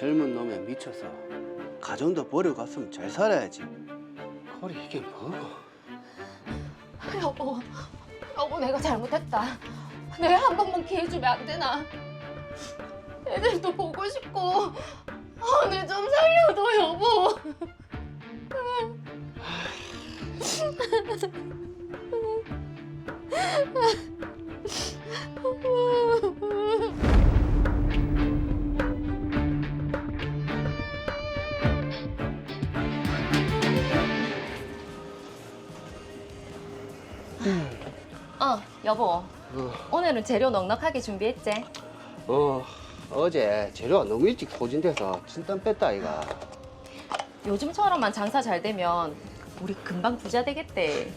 젊은 놈에 미쳐서 가정도 버리고 갔으면 잘 살아야지. 거리 이게 뭐고? 여보 내가 잘못했다. 내가 한 번만 기회 주면 안 되나? 애들도 보고 싶고 내 좀 살려줘 여보. 여보. 오늘은 재료 넉넉하게 준비했지? 어제 재료가 너무 일찍 소진돼서 진땀 뺐다 아이가. 요즘처럼만 장사 잘 되면 우리 금방 부자 되겠대.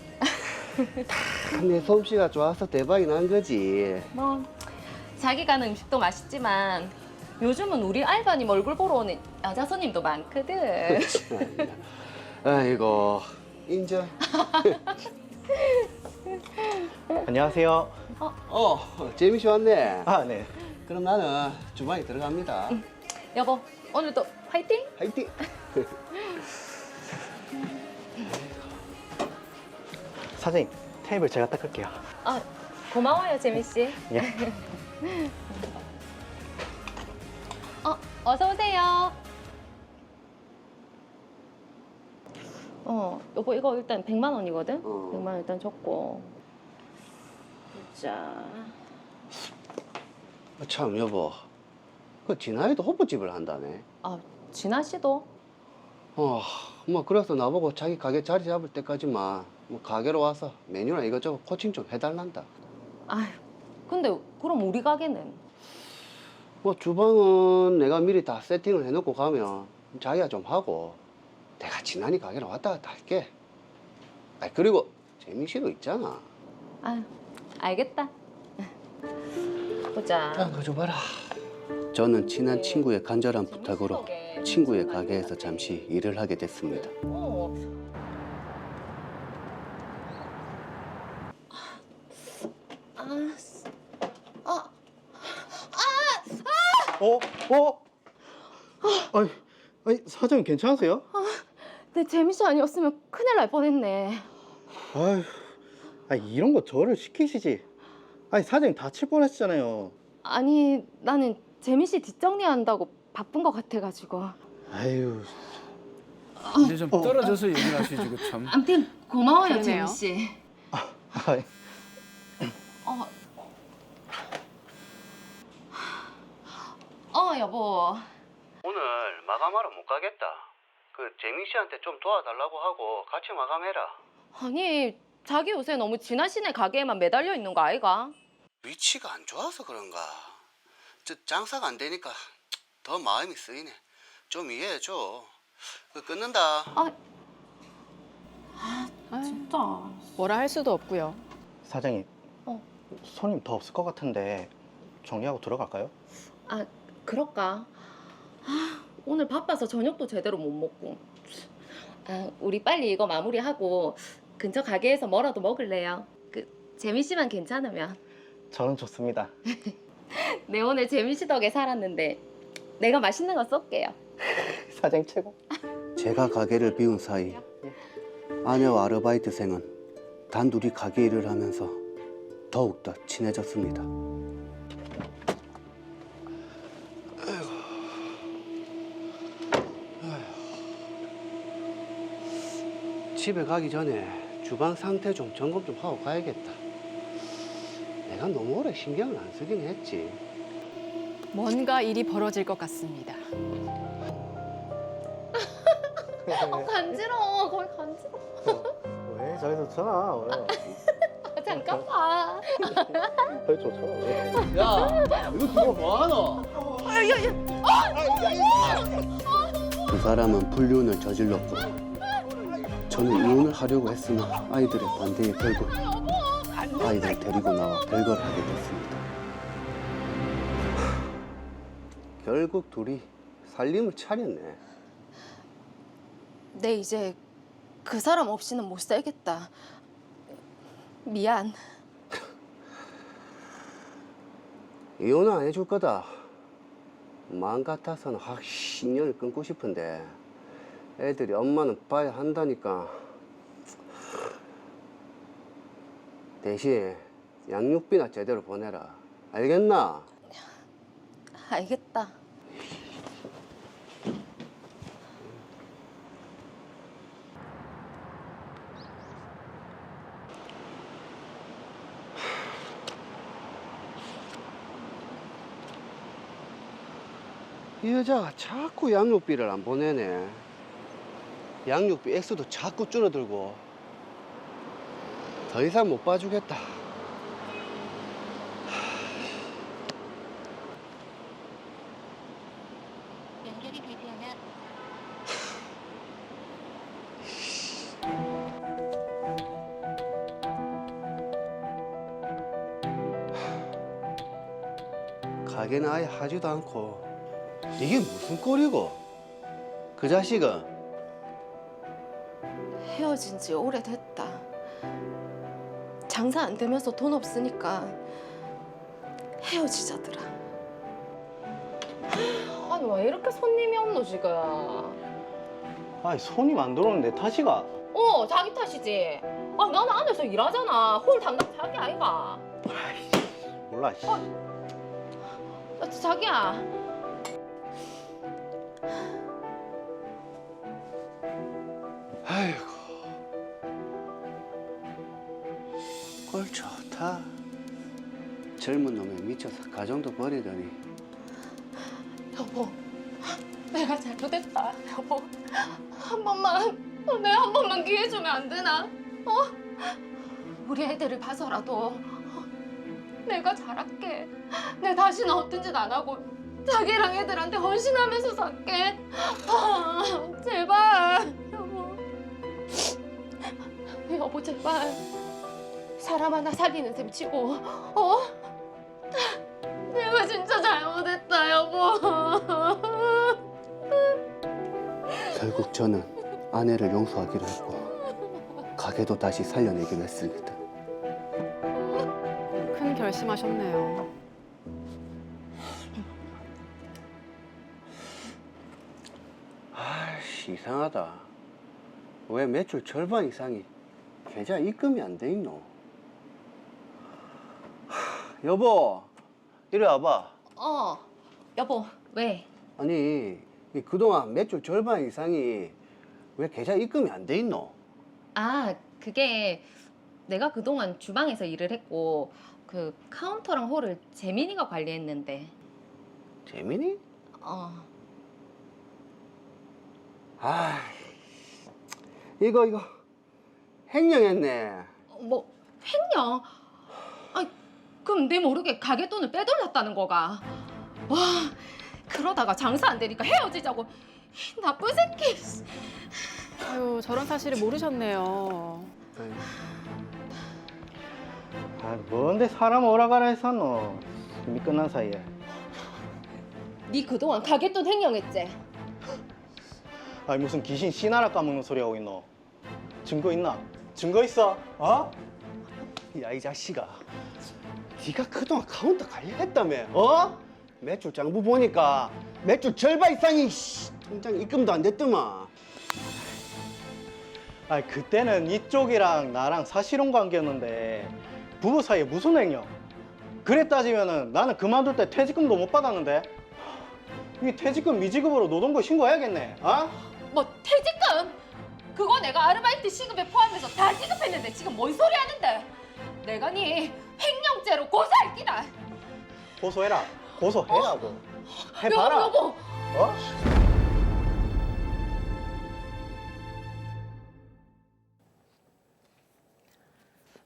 내 솜씨가 좋아서 대박이 난 거지. 뭐 자기가 하는 음식도 맛있지만 요즘은 우리 알바님 얼굴 보러 오는 여자 손님도 많거든. 아이고 인정. 안녕하세요. 재미씨 왔네. 아, 네. 그럼 나는 주방에 들어갑니다. 여보 오늘도 화이팅! 화이팅! 사장님, 테이블 제가 닦을게요. 고마워요 재미씨. 예. 어서 오세요. 여보 이거 일단 100만 원이거든? 100만 원 일단 줬고. 자. 참 여보, 그 진아이도 호프집을 한다네. 진아 씨도? 뭐 그래서 나보고 자기 가게 자리 잡을 때까지만 뭐 가게로 와서 메뉴나 이것저것 코칭 좀 해달란다. 근데 그럼 우리 가게는? 뭐 주방은 내가 미리 다 세팅을 해놓고 가면 자기가 좀 하고 내가 진아이 가게로 왔다 갔다 할게. 그리고 재민 씨도 있잖아. 알겠다. 보자. 그거 좀 봐라. 저는 친한 친구의 간절한 부탁으로 친구의 가게에서 잠시 일을 하게 됐습니다. 아니, 사장님 괜찮으세요? 내 재미씨 아니었으면 큰일 날 뻔했네. 이런 거 저를 시키시지. 사장님 다칠 뻔했잖아요. 아니 나는 재미씨 뒷정리한다고 바쁜 것 같아가지고. 아유. 이제 좀 떨어져서 얘기를 하시지 그 참. 아무튼 고마워요 그러네요. 재미씨. 여보. 오늘 마감하러 못 가겠다. 그 재민 씨한테 좀 도와달라고 하고 같이 마감해라. 아니 자기 요새 너무 진아 씨네 가게에만 매달려 있는 거 아이가? 위치가 안 좋아서 그런가. 장사가 안 되니까 더 마음이 쓰이네. 좀 이해해줘. 끊는다. 진짜. 뭐라 할 수도 없고요. 사장님. 손님 더 없을 것 같은데 정리하고 들어갈까요? 그럴까? 오늘 바빠서 저녁도 제대로 못 먹고. 우리 빨리 이거 마무리하고 근처 가게에서 뭐라도 먹을래요? 재민 씨만 괜찮으면. 저는 좋습니다. 내 오늘 재민 씨 덕에 살았는데 내가 맛있는 거 쏠게요. 사장님 최고. 제가 가게를 비운 사이 아내와 아르바이트생은 단둘이 가게 일을 하면서 더욱더 친해졌습니다. 집에 가기 전에 주방 상태 좀 점검 좀 하고 가야겠다. 내가 너무 오래 신경을 안 쓰긴 했지. 뭔가 일이 벌어질 것 같습니다. 간지러워. 거의 간지러워. 왜? 자기 좋잖아. 잠깐만. 왜 좋잖아. 왜? 야, 이거 두고 뭐하노? 그 사람은 불륜을 저질렀고 저는 이혼을 하려고 했으나 아이들의 반대에 결국 아이들 데리고 나와 별거를 하게 됐습니다. 결국 둘이 살림을 차렸네. 내 이제 그 사람 없이는 못 살겠다. 미안. 이혼은 안 해줄 거다. 마음 같아서는 확 인연을 끊고 싶은데 애들이 엄마는 봐야 한다니까. 대신 양육비나 제대로 보내라. 알겠나? 알겠다. 이 여자가 자꾸 양육비를 안 보내네. 양육비 액수도 자꾸 줄어들고 더 이상 못 봐주겠다. 연결이 되지 않아. 가게는 아예 하지도 않고 이게 무슨 꼴이고? 그 자식은 헤어진 지 오래됐다. 장사 안 되면서 돈 없으니까 헤어지자더라. 아니 왜 이렇게 손님이 없노 지금? 아이 손님 안 들어오는데 탓이가. 자기 탓이지. 나는 안에서 일하잖아. 홀 담당 자기 아이가. 몰라 씨. 자기야. 아이고 꼴 좋다. 젊은 놈에 미쳐서 가정도 버리더니. 여보, 내가 잘못했다. 여보, 한 번만, 내 한 번만 기회 주면 안 되나? 우리 애들을 봐서라도 내가 잘할게. 내 다시는 어떤 짓 안 하고 자기랑 애들한테 헌신하면서 살게. 제발, 여보. 여보, 제발. 사람 하나 살리는 셈 치고, 내가 진짜 잘못했다, 여보. 결국 저는 아내를 용서하기로 했고 가게도 다시 살려내기로 했습니다. 큰 결심하셨네요. 아이씨 이상하다. 왜 매출 절반 이상이 계좌 입금이 안 돼 있노? 여보 이리 와봐. 여보, 왜? 아니 그동안 매출 절반 이상이 왜 계좌 입금이 안 돼 있노? 그게 내가 그동안 주방에서 일을 했고 그 카운터랑 홀을 재민이가 관리했는데. 재민이? 아 이거 횡령했네. 뭐 횡령? 그럼 내 모르게 가게 돈을 빼돌렸다는 거가. 와, 그러다가 장사 안 되니까 헤어지자고. 이 나쁜 새끼. 아유, 저런 사실을 모르셨네요. 아 뭔데 사람 오라가라 했었노. 이미 끝난 사이에. 네 그동안 가게 돈 횡령했지? 아니 무슨 귀신 씨나라 까먹는 소리 하고 있노. 증거 있나? 증거 있어? 어? 야 이 자식아, 네가 그동안 카운터 관리했다며? 매출 장부 보니까 매출 절반 이상이 통장 입금도 안 됐더만. 아니 그때는 이쪽이랑 나랑 사실혼 관계였는데 부부 사이에 무슨 횡령? 그래 따지면은 나는 그만둘 때 퇴직금도 못 받았는데. 이 퇴직금 미지급으로 노동부 신고해야겠네. 뭐 퇴직금? 그거 내가 아르바이트 시급에 포함해서 다 지급했는데 지금 뭔 소리 하는데? 내가 네 횡령죄로 고소할 끼다. 고소해라. 고소해라고. 해봐라. 여보.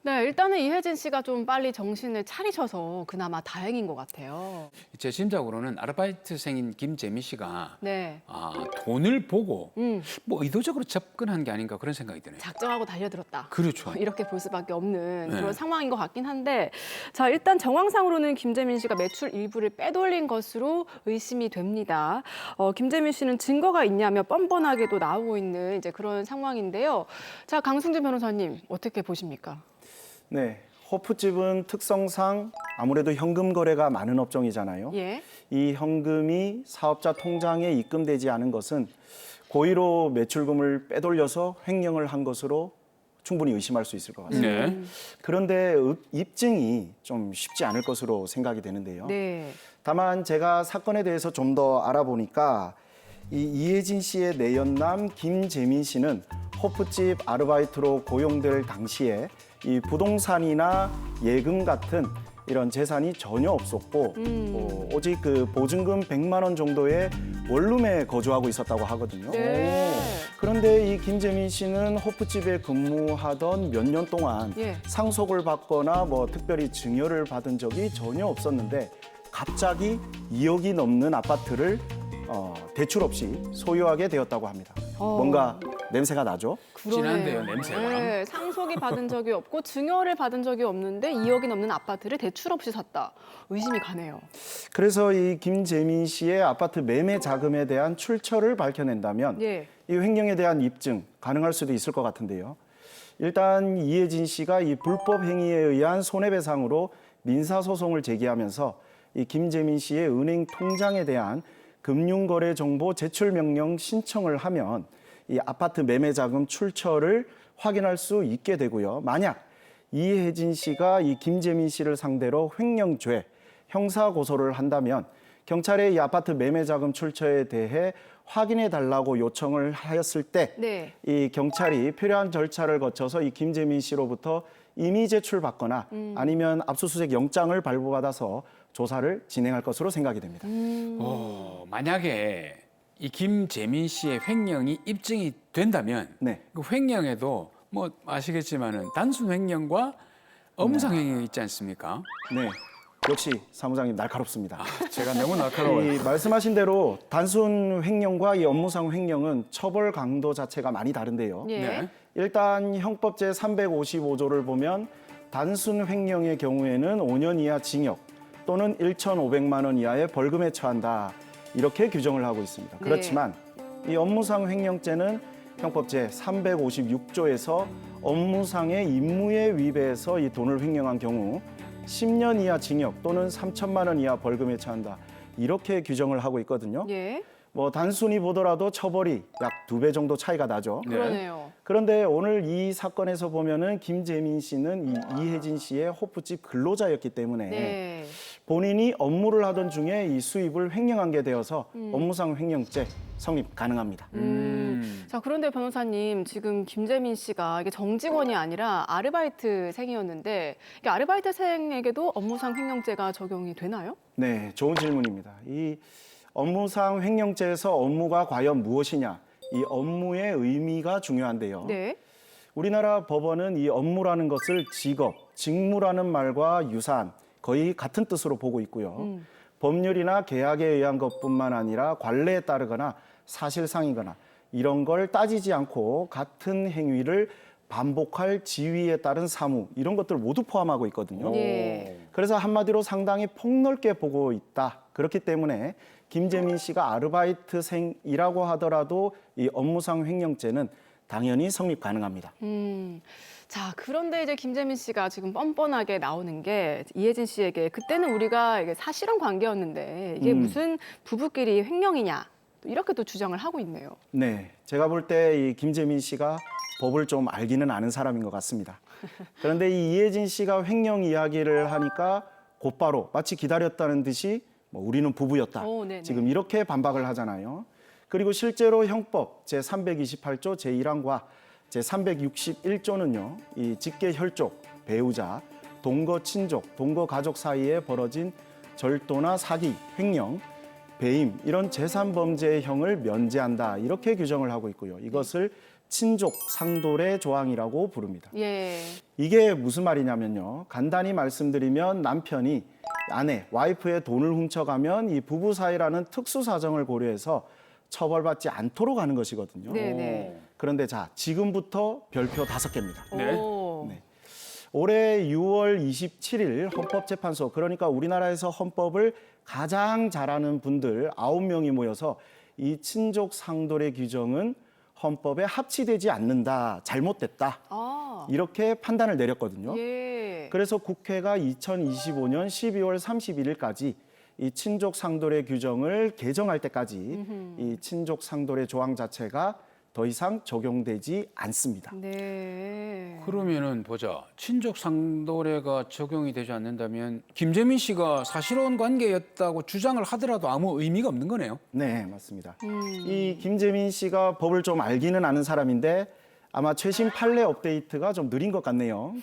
네, 일단은 이혜진 씨가 좀 빨리 정신을 차리셔서 그나마 다행인 것 같아요. 제 짐작으로는 아르바이트생인 김재미 씨가 네. 돈을 보고 음, 의도적으로 접근한 게 아닌가 그런 생각이 드네요. 작정하고 달려들었다. 그렇죠. 이렇게 볼 수밖에 없는 네. 그런 상황인 것 같긴 한데, 자, 일단 정황상으로는 김재민 씨가 매출 일부를 빼돌린 것으로 의심이 됩니다. 김재민 씨는 증거가 있냐며 뻔뻔하게도 나오고 있는 이제 그런 상황인데요. 자, 강승준 변호사님 어떻게 보십니까? 네. 호프집은 특성상 아무래도 현금 거래가 많은 업종이잖아요. 예. 이 현금이 사업자 통장에 입금되지 않은 것은 고의로 매출금을 빼돌려서 횡령을 한 것으로 충분히 의심할 수 있을 것 같습니다. 네. 그런데 입증이 좀 쉽지 않을 것으로 생각이 되는데요. 네. 다만 제가 사건에 대해서 좀 더 알아보니까 이 이혜진 씨의 내연남 김재민 씨는 호프집 아르바이트로 고용될 당시에 이 부동산이나 예금 같은 이런 재산이 전혀 없었고 오직 그 보증금 100만 원 정도의 원룸에 거주하고 있었다고 하거든요. 네. 그런데 이 김재민 씨는 호프집에 근무하던 몇 년 동안 예. 상속을 받거나 뭐 특별히 증여를 받은 적이 전혀 없었는데 갑자기 2억이 넘는 아파트를 대출 없이 소유하게 되었다고 합니다. 뭔가 냄새가 나죠? 진한데요, 냄새가. 네, 상속이 받은 적이 없고 증여를 받은 적이 없는데 2억이 넘는 아파트를 대출 없이 샀다. 의심이 가네요. 그래서 이 김재민 씨의 아파트 매매 자금에 대한 출처를 밝혀낸다면 예. 이 횡령에 대한 입증 가능할 수도 있을 것 같은데요. 일단 이혜진 씨가 이 불법 행위에 의한 손해배상으로 민사소송을 제기하면서 이 김재민 씨의 은행 통장에 대한 금융거래 정보 제출 명령 신청을 하면 이 아파트 매매 자금 출처를 확인할 수 있게 되고요. 만약 이혜진 씨가 이 김재민 씨를 상대로 횡령죄 형사 고소를 한다면 경찰에 이 아파트 매매 자금 출처에 대해 확인해 달라고 요청을 하였을 때 네. 이 경찰이 필요한 절차를 거쳐서 이 김재민 씨로부터 임의 제출받거나 아니면 압수수색 영장을 발부받아서 조사를 진행할 것으로 생각이 됩니다. 만약에 이 김재민 씨의 횡령이 입증이 된다면 네. 그 횡령에도 뭐 아시겠지만은 단순 횡령과 업무상 횡령이 있지 않습니까? 네. 역시 사무장님 날카롭습니다. 제가 너무 날카로워요. 이 말씀하신 대로 단순 횡령과 이 업무상 횡령은 처벌 강도 자체가 많이 다른데요. 예. 네. 일단 형법 제 355조를 보면 단순 횡령의 경우에는 5년 이하 징역 또는 1,500만 원 이하의 벌금에 처한다. 이렇게 규정을 하고 있습니다. 네. 그렇지만 이 업무상 횡령죄는 형법 제 356조에서 업무상의 임무에 위배해서 이 돈을 횡령한 경우 10년 이하 징역 또는 3천만 원 이하 벌금에 처한다. 이렇게 규정을 하고 있거든요. 예. 뭐 단순히 보더라도 처벌이 약 2배 정도 차이가 나죠. 네. 그러네요. 그런데 오늘 이 사건에서 보면은 김재민 씨는 이혜진 씨의 호프집 근로자였기 때문에 네. 본인이 업무를 하던 중에 이 수입을 횡령한 게 되어서 업무상 횡령죄 성립 가능합니다. 자, 그런데 변호사님, 지금 김재민 씨가 이게 정직원이 아니라 아르바이트생이었는데 이게 아르바이트생에게도 업무상 횡령죄가 적용이 되나요? 네, 좋은 질문입니다. 이 업무상 횡령죄에서 업무가 과연 무엇이냐, 이 업무의 의미가 중요한데요. 네. 우리나라 법원은 이 업무라는 것을 직업, 직무라는 말과 유사한 거의 같은 뜻으로 보고 있고요. 법률이나 계약에 의한 것뿐만 아니라 관례에 따르거나 사실상이거나 이런 걸 따지지 않고 같은 행위를 반복할 지위에 따른 사무 이런 것들 모두 포함하고 있거든요. 예. 그래서 한마디로 상당히 폭넓게 보고 있다. 그렇기 때문에 김재민 씨가 아르바이트생이라고 하더라도 이 업무상 횡령죄는 당연히 성립 가능합니다. 자, 그런데 이제 김재민 씨가 지금 뻔뻔하게 나오는 게 이혜진 씨에게 그때는 우리가 이게 사실혼 관계였는데 이게 무슨 부부끼리 횡령이냐 이렇게 또 주장을 하고 있네요. 네, 제가 볼 때 이 김재민 씨가 법을 좀 알기는 아는 사람인 것 같습니다. 그런데 이 이혜진 씨가 횡령 이야기를 하니까 곧바로 마치 기다렸다는 듯이 뭐 우리는 부부였다. 네네. 지금 이렇게 반박을 하잖아요. 그리고 실제로 형법 제328조 제1항과 제361조는요. 이 직계 혈족, 배우자, 동거 친족, 동거 가족 사이에 벌어진 절도나 사기, 횡령, 배임 이런 재산 범죄의 형을 면제한다. 이렇게 규정을 하고 있고요. 이것을 친족 상돌의 조항이라고 부릅니다. 예. 이게 무슨 말이냐면요. 간단히 말씀드리면 남편이 아내, 와이프의 돈을 훔쳐가면 이 부부 사이라는 특수 사정을 고려해서 처벌받지 않도록 하는 것이거든요. 네네. 그런데 자, 지금부터 별표 5개입니다. 네. 오. 네. 올해 6월 27일 헌법재판소, 그러니까 우리나라에서 헌법을 가장 잘하는 분들 9명이 모여서 이 친족 상돌의 규정은 헌법에 합치되지 않는다, 잘못됐다. 아. 이렇게 판단을 내렸거든요. 예. 그래서 국회가 2025년 12월 31일까지 이 친족 상도례 규정을 개정할 때까지 이 친족 상도례 조항 자체가 더 이상 적용되지 않습니다. 네. 그러면은 보자. 친족 상도례가 적용이 되지 않는다면 김재민 씨가 사실혼 관계였다고 주장을 하더라도 아무 의미가 없는 거네요. 네, 맞습니다. 이 김재민 씨가 법을 좀 알기는 아는 사람인데 아마 최신 판례 업데이트가 좀 느린 것 같네요.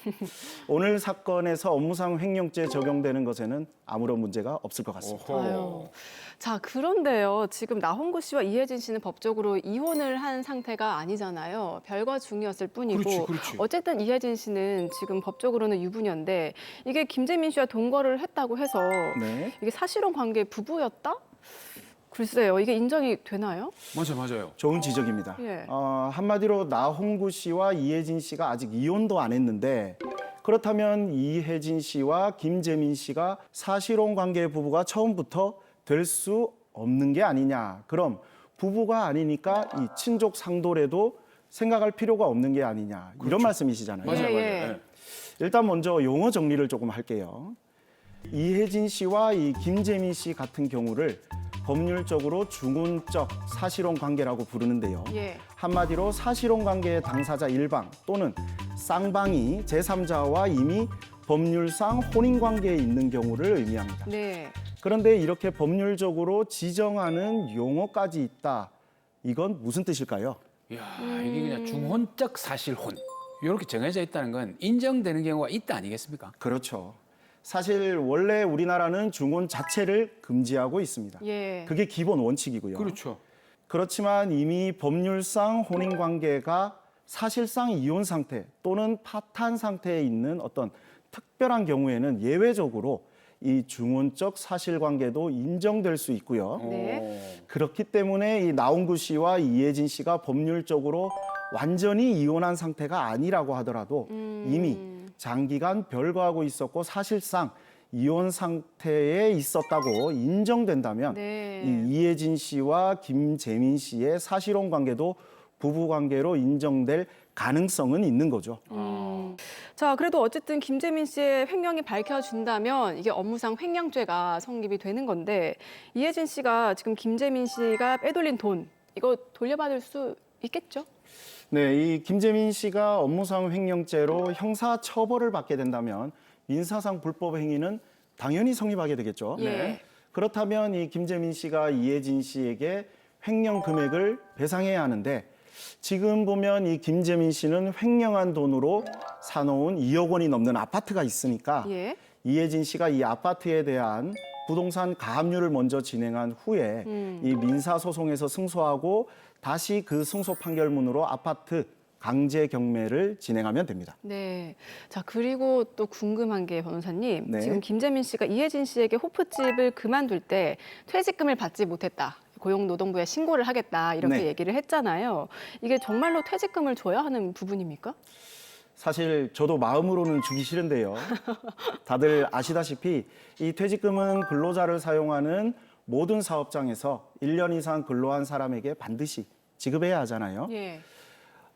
오늘 사건에서 업무상 횡령죄 적용되는 것에는 아무런 문제가 없을 것 같습니다. 아유. 자, 그런데요. 지금 나홍구 씨와 이혜진 씨는 법적으로 이혼을 한 상태가 아니잖아요. 별거 중이었을 뿐이고. 그렇지. 어쨌든 이혜진 씨는 지금 법적으로는 유부녀인데 이게 김재민 씨와 동거를 했다고 해서 네. 이게 사실혼 관계 부부였다? 글쎄요. 이게 인정이 되나요? 맞아요. 좋은 지적입니다. 예. 한마디로 나홍구 씨와 이혜진 씨가 아직 이혼도 안 했는데 그렇다면 이혜진 씨와 김재민 씨가 사실혼 관계 부부가 처음부터 될 수 없는 게 아니냐. 그럼 부부가 아니니까 이 친족 상도례도 생각할 필요가 없는 게 아니냐. 이런 말씀이시잖아요. 맞아요. 예. 일단 먼저 용어 정리를 조금 할게요. 이혜진 씨와 이 김재민 씨 같은 경우를 법률적으로 중혼적 사실혼 관계라고 부르는데요. 예. 한마디로 사실혼 관계의 당사자 일방 또는 쌍방이 제3자와 이미 법률상 혼인 관계에 있는 경우를 의미합니다. 네. 그런데 이렇게 법률적으로 지정하는 용어까지 있다. 이건 무슨 뜻일까요? 야, 이게 그냥 중혼적 사실혼. 이렇게 정해져 있다는 건 인정되는 경우가 있다 아니겠습니까? 그렇죠. 사실 원래 우리나라는 중혼 자체를 금지하고 있습니다. 예. 그게 기본 원칙이고요. 그렇죠. 그렇지만 이미 법률상 혼인 관계가 사실상 이혼 상태 또는 파탄 상태에 있는 어떤 특별한 경우에는 예외적으로 이 중혼적 사실관계도 인정될 수 있고요. 네. 그렇기 때문에 이 나홍구 씨와 이혜진 씨가 법률적으로 완전히 이혼한 상태가 아니라고 하더라도 이미 장기간 별거하고 있었고 사실상 이혼 상태에 있었다고 인정된다면 네. 이 이혜진 씨와 김재민 씨의 사실혼 관계도 부부 관계로 인정될 가능성은 있는 거죠. 자, 그래도 어쨌든 김재민 씨의 횡령이 밝혀진다면 이게 업무상 횡령죄가 성립이 되는 건데 이혜진 씨가 지금 김재민 씨가 빼돌린 돈 이거 돌려받을 수 있겠죠? 네, 이 김재민 씨가 업무상 횡령죄로 형사 처벌을 받게 된다면 민사상 불법 행위는 당연히 성립하게 되겠죠. 예. 그렇다면 이 김재민 씨가 이혜진 씨에게 횡령 금액을 배상해야 하는데 지금 보면 이 김재민 씨는 횡령한 돈으로 사놓은 2억 원이 넘는 아파트가 있으니까 예. 이혜진 씨가 이 아파트에 대한 부동산 가압류를 먼저 진행한 후에 이 민사소송에서 승소하고 다시 그 승소 판결문으로 아파트 강제 경매를 진행하면 됩니다. 네. 자, 그리고 또 궁금한 게 변호사님. 네. 지금 김재민 씨가 이혜진 씨에게 호프집을 그만둘 때 퇴직금을 받지 못했다. 고용노동부에 신고를 하겠다. 이렇게 네. 얘기를 했잖아요. 이게 정말로 퇴직금을 줘야 하는 부분입니까? 사실 저도 마음으로는 주기 싫은데요. 다들 아시다시피 이 퇴직금은 근로자를 사용하는 모든 사업장에서 1년 이상 근로한 사람에게 반드시 지급해야 하잖아요. 예.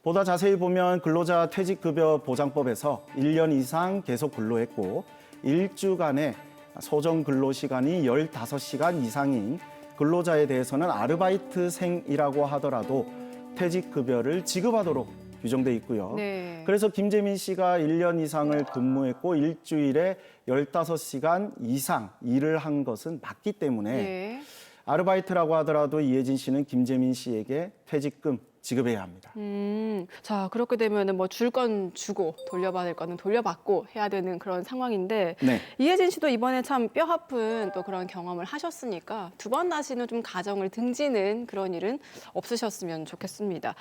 보다 자세히 보면 근로자 퇴직급여 보장법에서 1년 이상 계속 근로했고 일주간의 소정 근로시간이 15시간 이상인 근로자에 대해서는 아르바이트생이라고 하더라도 퇴직급여를 지급하도록 규정돼 있고요. 네. 그래서 김재민 씨가 1년 이상을 근무했고 일주일에 15시간 이상 일을 한 것은 맞기 때문에 예. 아르바이트라고 하더라도 이혜진 씨는 김재민 씨에게 퇴직금 지급해야 합니다. 자, 그렇게 되면은 뭐 줄 건 주고 돌려받을 거는 돌려받고 해야 되는 그런 상황인데 네. 이혜진 씨도 이번에 참 뼈아픈 또 그런 경험을 하셨으니까 두 번 다시는 좀 가정을 등지는 그런 일은 없으셨으면 좋겠습니다.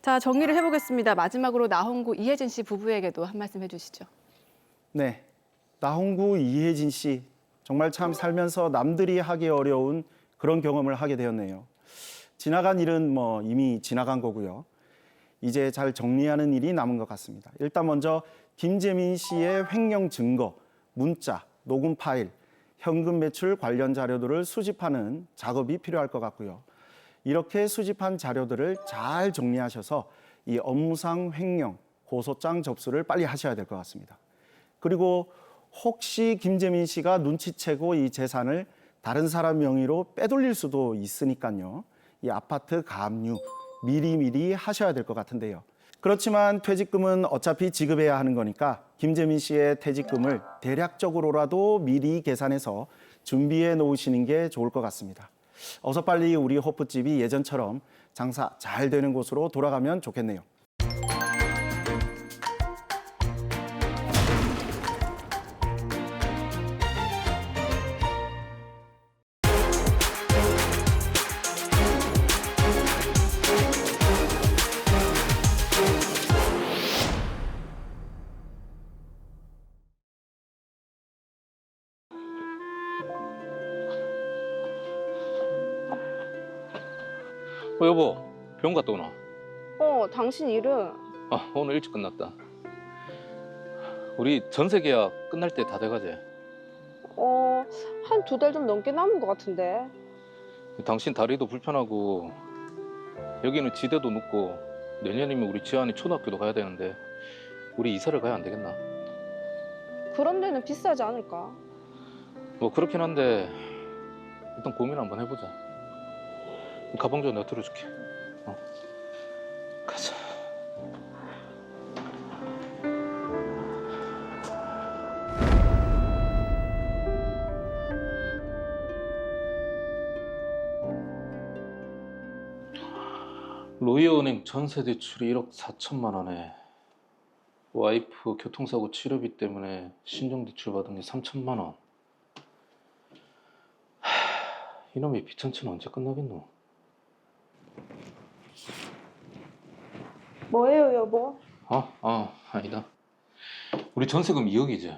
자, 정리를 해보겠습니다. 마지막으로 나홍구 이혜진 씨 부부에게도 한 말씀 해주시죠. 네. 나홍구 이혜진 씨 정말 참 살면서 남들이 하기 어려운 그런 경험을 하게 되었네요. 지나간 일은 뭐 이미 지나간 거고요. 이제 잘 정리하는 일이 남은 것 같습니다. 일단 먼저 김재민 씨의 횡령 증거, 문자, 녹음 파일, 현금 매출 관련 자료들을 수집하는 작업이 필요할 것 같고요. 이렇게 수집한 자료들을 잘 정리하셔서 이 업무상 횡령 고소장 접수를 빨리 하셔야 될 것 같습니다. 그리고 혹시 김재민 씨가 눈치채고 이 재산을 다른 사람 명의로 빼돌릴 수도 있으니까요. 이 아파트 가압류 미리미리 하셔야 될 것 같은데요. 그렇지만 퇴직금은 어차피 지급해야 하는 거니까 김재민 씨의 퇴직금을 대략적으로라도 미리 계산해서 준비해 놓으시는 게 좋을 것 같습니다. 어서 빨리 우리 호프집이 예전처럼 장사 잘 되는 곳으로 돌아가면 좋겠네요. 여보, 병원 갔다 오나? 당신 일은? 오늘 일찍 끝났다. 우리 전세 계약 끝날 때 다 돼가지? 한 2달 좀 넘게 남은 것 같은데. 당신 다리도 불편하고 여기는 지대도 높고 내년이면 우리 지안이 초등학교도 가야 되는데 우리 이사를 가야 안 되겠나? 그런 데는 비싸지 않을까? 뭐 그렇긴 한데 일단 고민 한번 해보자. 가방 좀 내가 들어줄게. 가자. 로이어은행 전세 대출이 1억 4천만 원에 와이프 교통사고 치료비 때문에 신용대출 받은 게 3천만 원. 이놈의 비천치는 언제 끝나겠노? 뭐예요, 여보? 아니다. 우리 전세금 2억이지?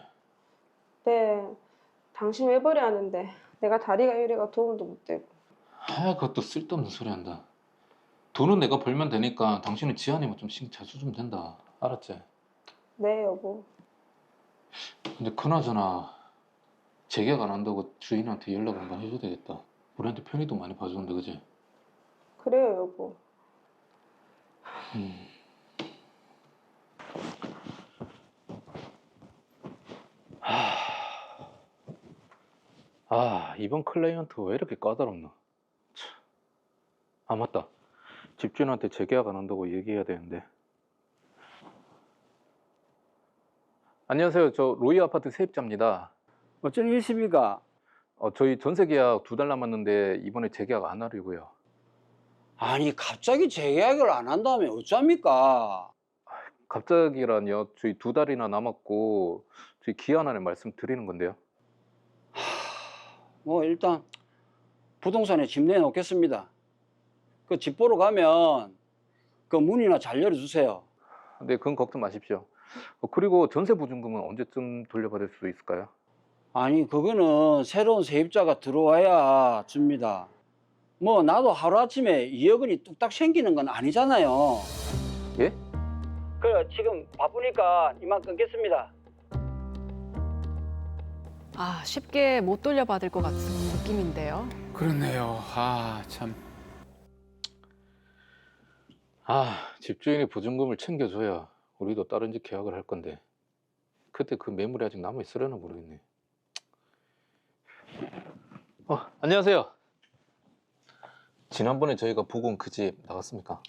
네. 당신 왜 버려 하는데 내가 다리가 이래가 도움도 못 되고. 그것도 쓸데없는 소리 한다. 돈은 내가 벌면 되니까 당신은 지안이만 좀 신경 잘 써주면 된다. 알았지? 네, 여보. 근데 그나저나 재계약 안 한다고 주인한테 연락 한번 해줘야 되겠다. 우리한테 편의도 많이 봐주는데, 그지? 그래요, 여보. 이번 클라이언트 왜 이렇게 까다롭나? 참. 맞다. 집주인한테 재계약 안 한다고 얘기해야 되는데. 안녕하세요. 저 로이 아파트 세입자입니다. 어쩐 일십니까? 저희 전세 계약 2달 남았는데 이번에 재계약 안 하려고요. 아니 갑자기 재계약을 안 한다면 어쩝니까? 갑자기라뇨. 저희 2달이나 남았고 저희 기한 안에 말씀드리는 건데요. 뭐 일단 부동산에 집 내놓겠습니다. 그 집 보러 가면 그 문이나 잘 열어주세요. 네, 그건 걱정 마십시오. 그리고 전세 보증금은 언제쯤 돌려받을 수 있을까요? 아니 그거는 새로운 세입자가 들어와야 줍니다. 뭐 나도 하루아침에 2억 원이 뚝딱 생기는 건 아니잖아요. 예? 그래 지금 바쁘니까 이만 끊겠습니다. 쉽게 못 돌려받을 것 같은 느낌인데요. 그렇네요. 참. 집주인이 보증금을 챙겨줘야 우리도 다른 집 계약을 할 건데 그때 그 매물이 아직 남아있으려나 모르겠네. 안녕하세요. 지난번에 저희가 보고 온 그 집 나갔습니까?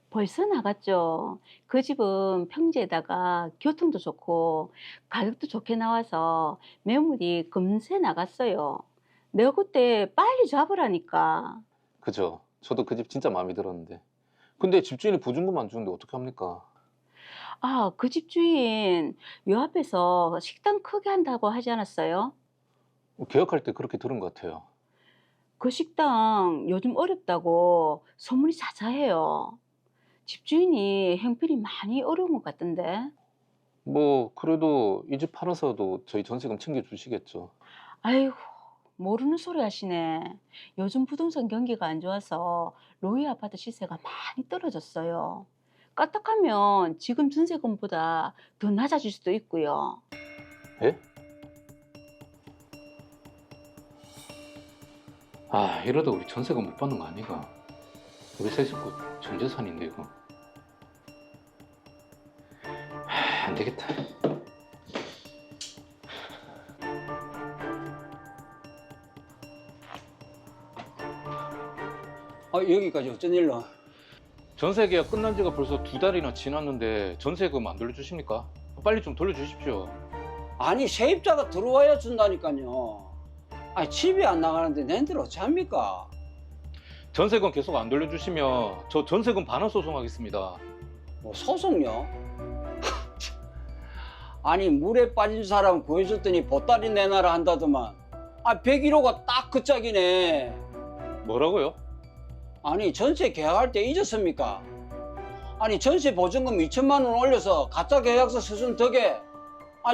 벌써 나갔죠. 그 집은 평지에다가 교통도 좋고 가격도 좋게 나와서 매물이 금세 나갔어요. 내가 그때 빨리 잡으라니까. 그죠. 저도 그 집 진짜 마음에 들었는데 근데 집주인이 보증금 안 주는데 어떻게 합니까? 그 집 주인 요 앞에서 식당 크게 한다고 하지 않았어요? 계약할 때 그렇게 들은 것 같아요. 그 식당 요즘 어렵다고 소문이 자자해요. 집주인이 형편이 많이 어려운 것 같던데. 뭐 그래도 이 집 팔아서도 저희 전세금 챙겨주시겠죠. 아이고, 모르는 소리 하시네. 요즘 부동산 경기가 안 좋아서 로이 아파트 시세가 많이 떨어졌어요. 까딱하면 지금 전세금보다 더 낮아질 수도 있고요. 예? 이러다 우리 전세금 못 받는 거 아니가? 우리 세 식구 전 재산인데 이거. 안 되겠다. 여기까지 어쩐 일로? 전세 계약 끝난 지가 벌써 2달이나 지났는데 전세금 안 돌려주십니까? 빨리 좀 돌려주십시오. 아니 세입자가 들어와야 준다니까요. 아니 집이 안 나가는데 낸들 어찌합니까? 전세금 계속 안 돌려주시면 저 전세금 반환 소송하겠습니다. 뭐 소송요? 아니 물에 빠진 사람 구해줬더니 보따리 내놔라 한다더만. 아 101호가 딱 그 짝이네. 뭐라고요? 아니 전세 계약할 때 잊었습니까? 아니 전세 보증금 2천만 원 올려서 가짜 계약서 써준 덕에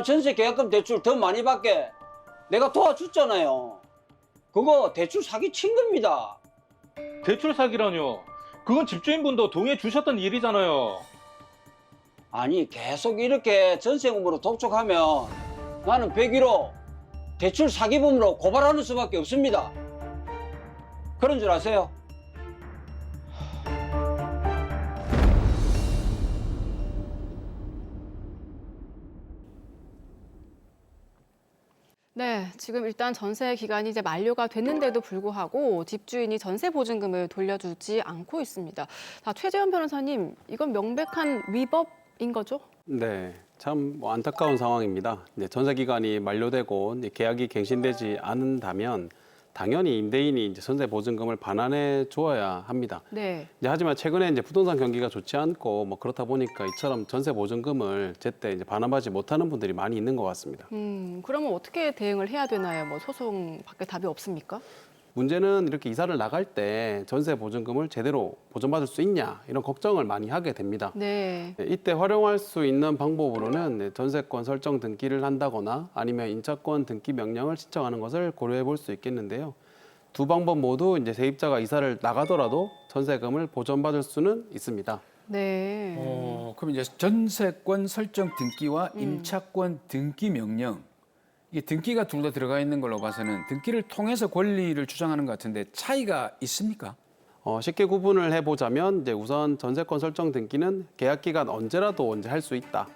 전세 계약금 대출 더 많이 받게 내가 도와줬잖아요. 그거 대출 사기 친 겁니다. 대출 사기라뇨? 그건 집주인분도 동의해 주셨던 일이잖아요. 아니 계속 이렇게 전세금으로 독촉하면 나는 101호 대출 사기범으로 고발하는 수밖에 없습니다. 그런 줄 아세요? 네, 지금 일단 전세 기간이 이제 만료가 됐는데도 불구하고 집주인이 전세 보증금을 돌려주지 않고 있습니다. 자, 최재현 변호사님, 이건 명백한 위법인 거죠? 네, 참 안타까운 상황입니다. 전세 기간이 만료되고 계약이 갱신되지 않는다면 당연히 임대인이 이제 전세 보증금을 반환해 주어야 합니다. 네. 하지만 최근에 이제 부동산 경기가 좋지 않고 뭐 그렇다 보니까 이처럼 전세 보증금을 제때 이제 반환받지 못하는 분들이 많이 있는 것 같습니다. 그러면 어떻게 대응을 해야 되나요? 뭐 소송밖에 답이 없습니까? 문제는 이렇게 이사를 나갈 때 전세 보증금을 제대로 보전받을 수 있냐 이런 걱정을 많이 하게 됩니다. 네. 이때 활용할 수 있는 방법으로는 전세권 설정 등기를 한다거나 아니면 임차권 등기 명령을 신청하는 것을 고려해 볼 수 있겠는데요. 두 방법 모두 이제 세입자가 이사를 나가더라도 전세금을 보전받을 수는 있습니다. 네. 그럼 이제 전세권 설정 등기와 임차권 등기 명령 이게 등기가 둘 다 들어가 있는 걸로 봐서는 등기를 통해서 권리를 주장하는 것 같은데 차이가 있습니까? 쉽게 구분을 해보자면 이제 우선 전세권 설정 등기는 계약 기간 언제라도 할 수 있다.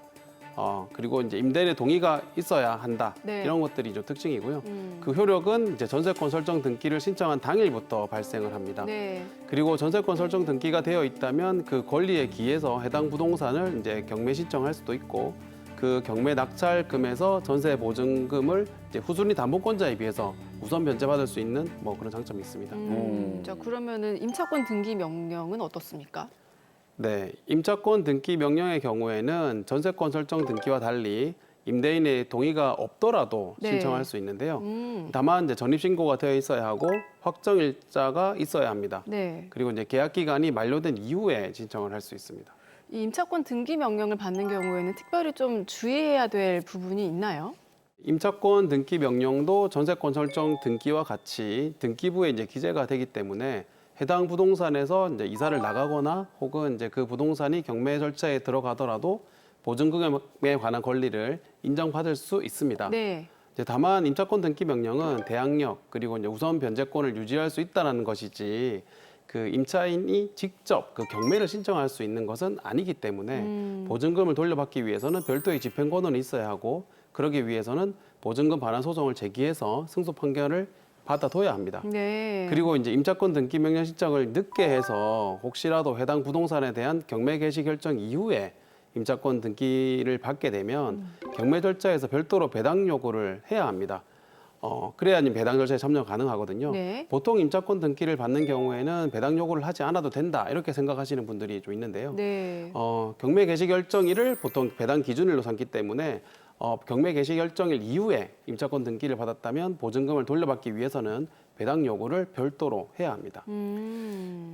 그리고 이제 임대인의 동의가 있어야 한다. 네. 이런 것들이 좀 특징이고요. 그 효력은 이제 전세권 설정 등기를 신청한 당일부터 발생을 합니다. 네. 그리고 전세권 설정 등기가 되어 있다면 그 권리에 기해서 해당 부동산을 이제 경매 신청할 수도 있고 그 경매 낙찰금에서 전세 보증금을 이제 후순위 담보권자에 비해서 우선 변제받을 수 있는 뭐 그런 장점이 있습니다. 자, 그러면은 임차권 등기 명령은 어떻습니까? 네, 임차권 등기 명령의 경우에는 전세권 설정 등기와 달리 임대인의 동의가 없더라도 네. 신청할 수 있는데요. 다만 이제 전입신고가 되어 있어야 하고 확정일자가 있어야 합니다. 네. 그리고 이제 계약 기간이 만료된 이후에 신청을 할 수 있습니다. 이 임차권 등기 명령을 받는 경우에는 특별히 좀 주의해야 될 부분이 있나요? 임차권 등기 명령도 전세권 설정 등기와 같이 등기부에 이제 기재가 되기 때문에 해당 부동산에서 이제 이사를 나가거나 혹은 이제 그 부동산이 경매 절차에 들어가더라도 보증금에 관한 권리를 인정받을 수 있습니다. 네. 다만 임차권 등기 명령은 대항력 그리고 이제 우선 변제권을 유지할 수 있다는 것이지 그 임차인이 직접 그 경매를 신청할 수 있는 것은 아니기 때문에 보증금을 돌려받기 위해서는 별도의 집행 권한이 있어야 하고 그러기 위해서는 보증금 반환 소송을 제기해서 승소 판결을 받아둬야 합니다. 네. 그리고 이제 임차권 등기 명령 신청을 늦게 해서 혹시라도 해당 부동산에 대한 경매 개시 결정 이후에 임차권 등기를 받게 되면 경매 절차에서 별도로 배당 요구를 해야 합니다. 그래야지 배당 절차에 참여 가능하거든요. 네. 보통 임차권 등기를 받는 경우에는 배당 요구를 하지 않아도 된다 이렇게 생각하시는 분들이 좀 있는데요. 네. 경매 개시 결정일을 보통 배당 기준일로 삼기 때문에 경매 개시 결정일 이후에 임차권 등기를 받았다면 보증금을 돌려받기 위해서는 배당 요구를 별도로 해야 합니다.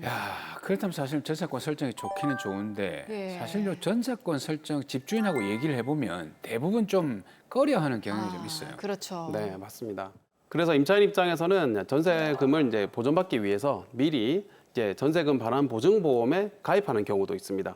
야, 그렇다면 사실 전세권 설정이 좋기는 좋은데 예. 사실 요 전세권 설정 집주인하고 얘기를 해보면 대부분 좀 꺼려하는 경향이 좀 있어요. 그렇죠. 네, 맞습니다. 그래서 임차인 입장에서는 전세금을 이제 보존받기 위해서 미리 이제 전세금 반환 보증보험에 가입하는 경우도 있습니다.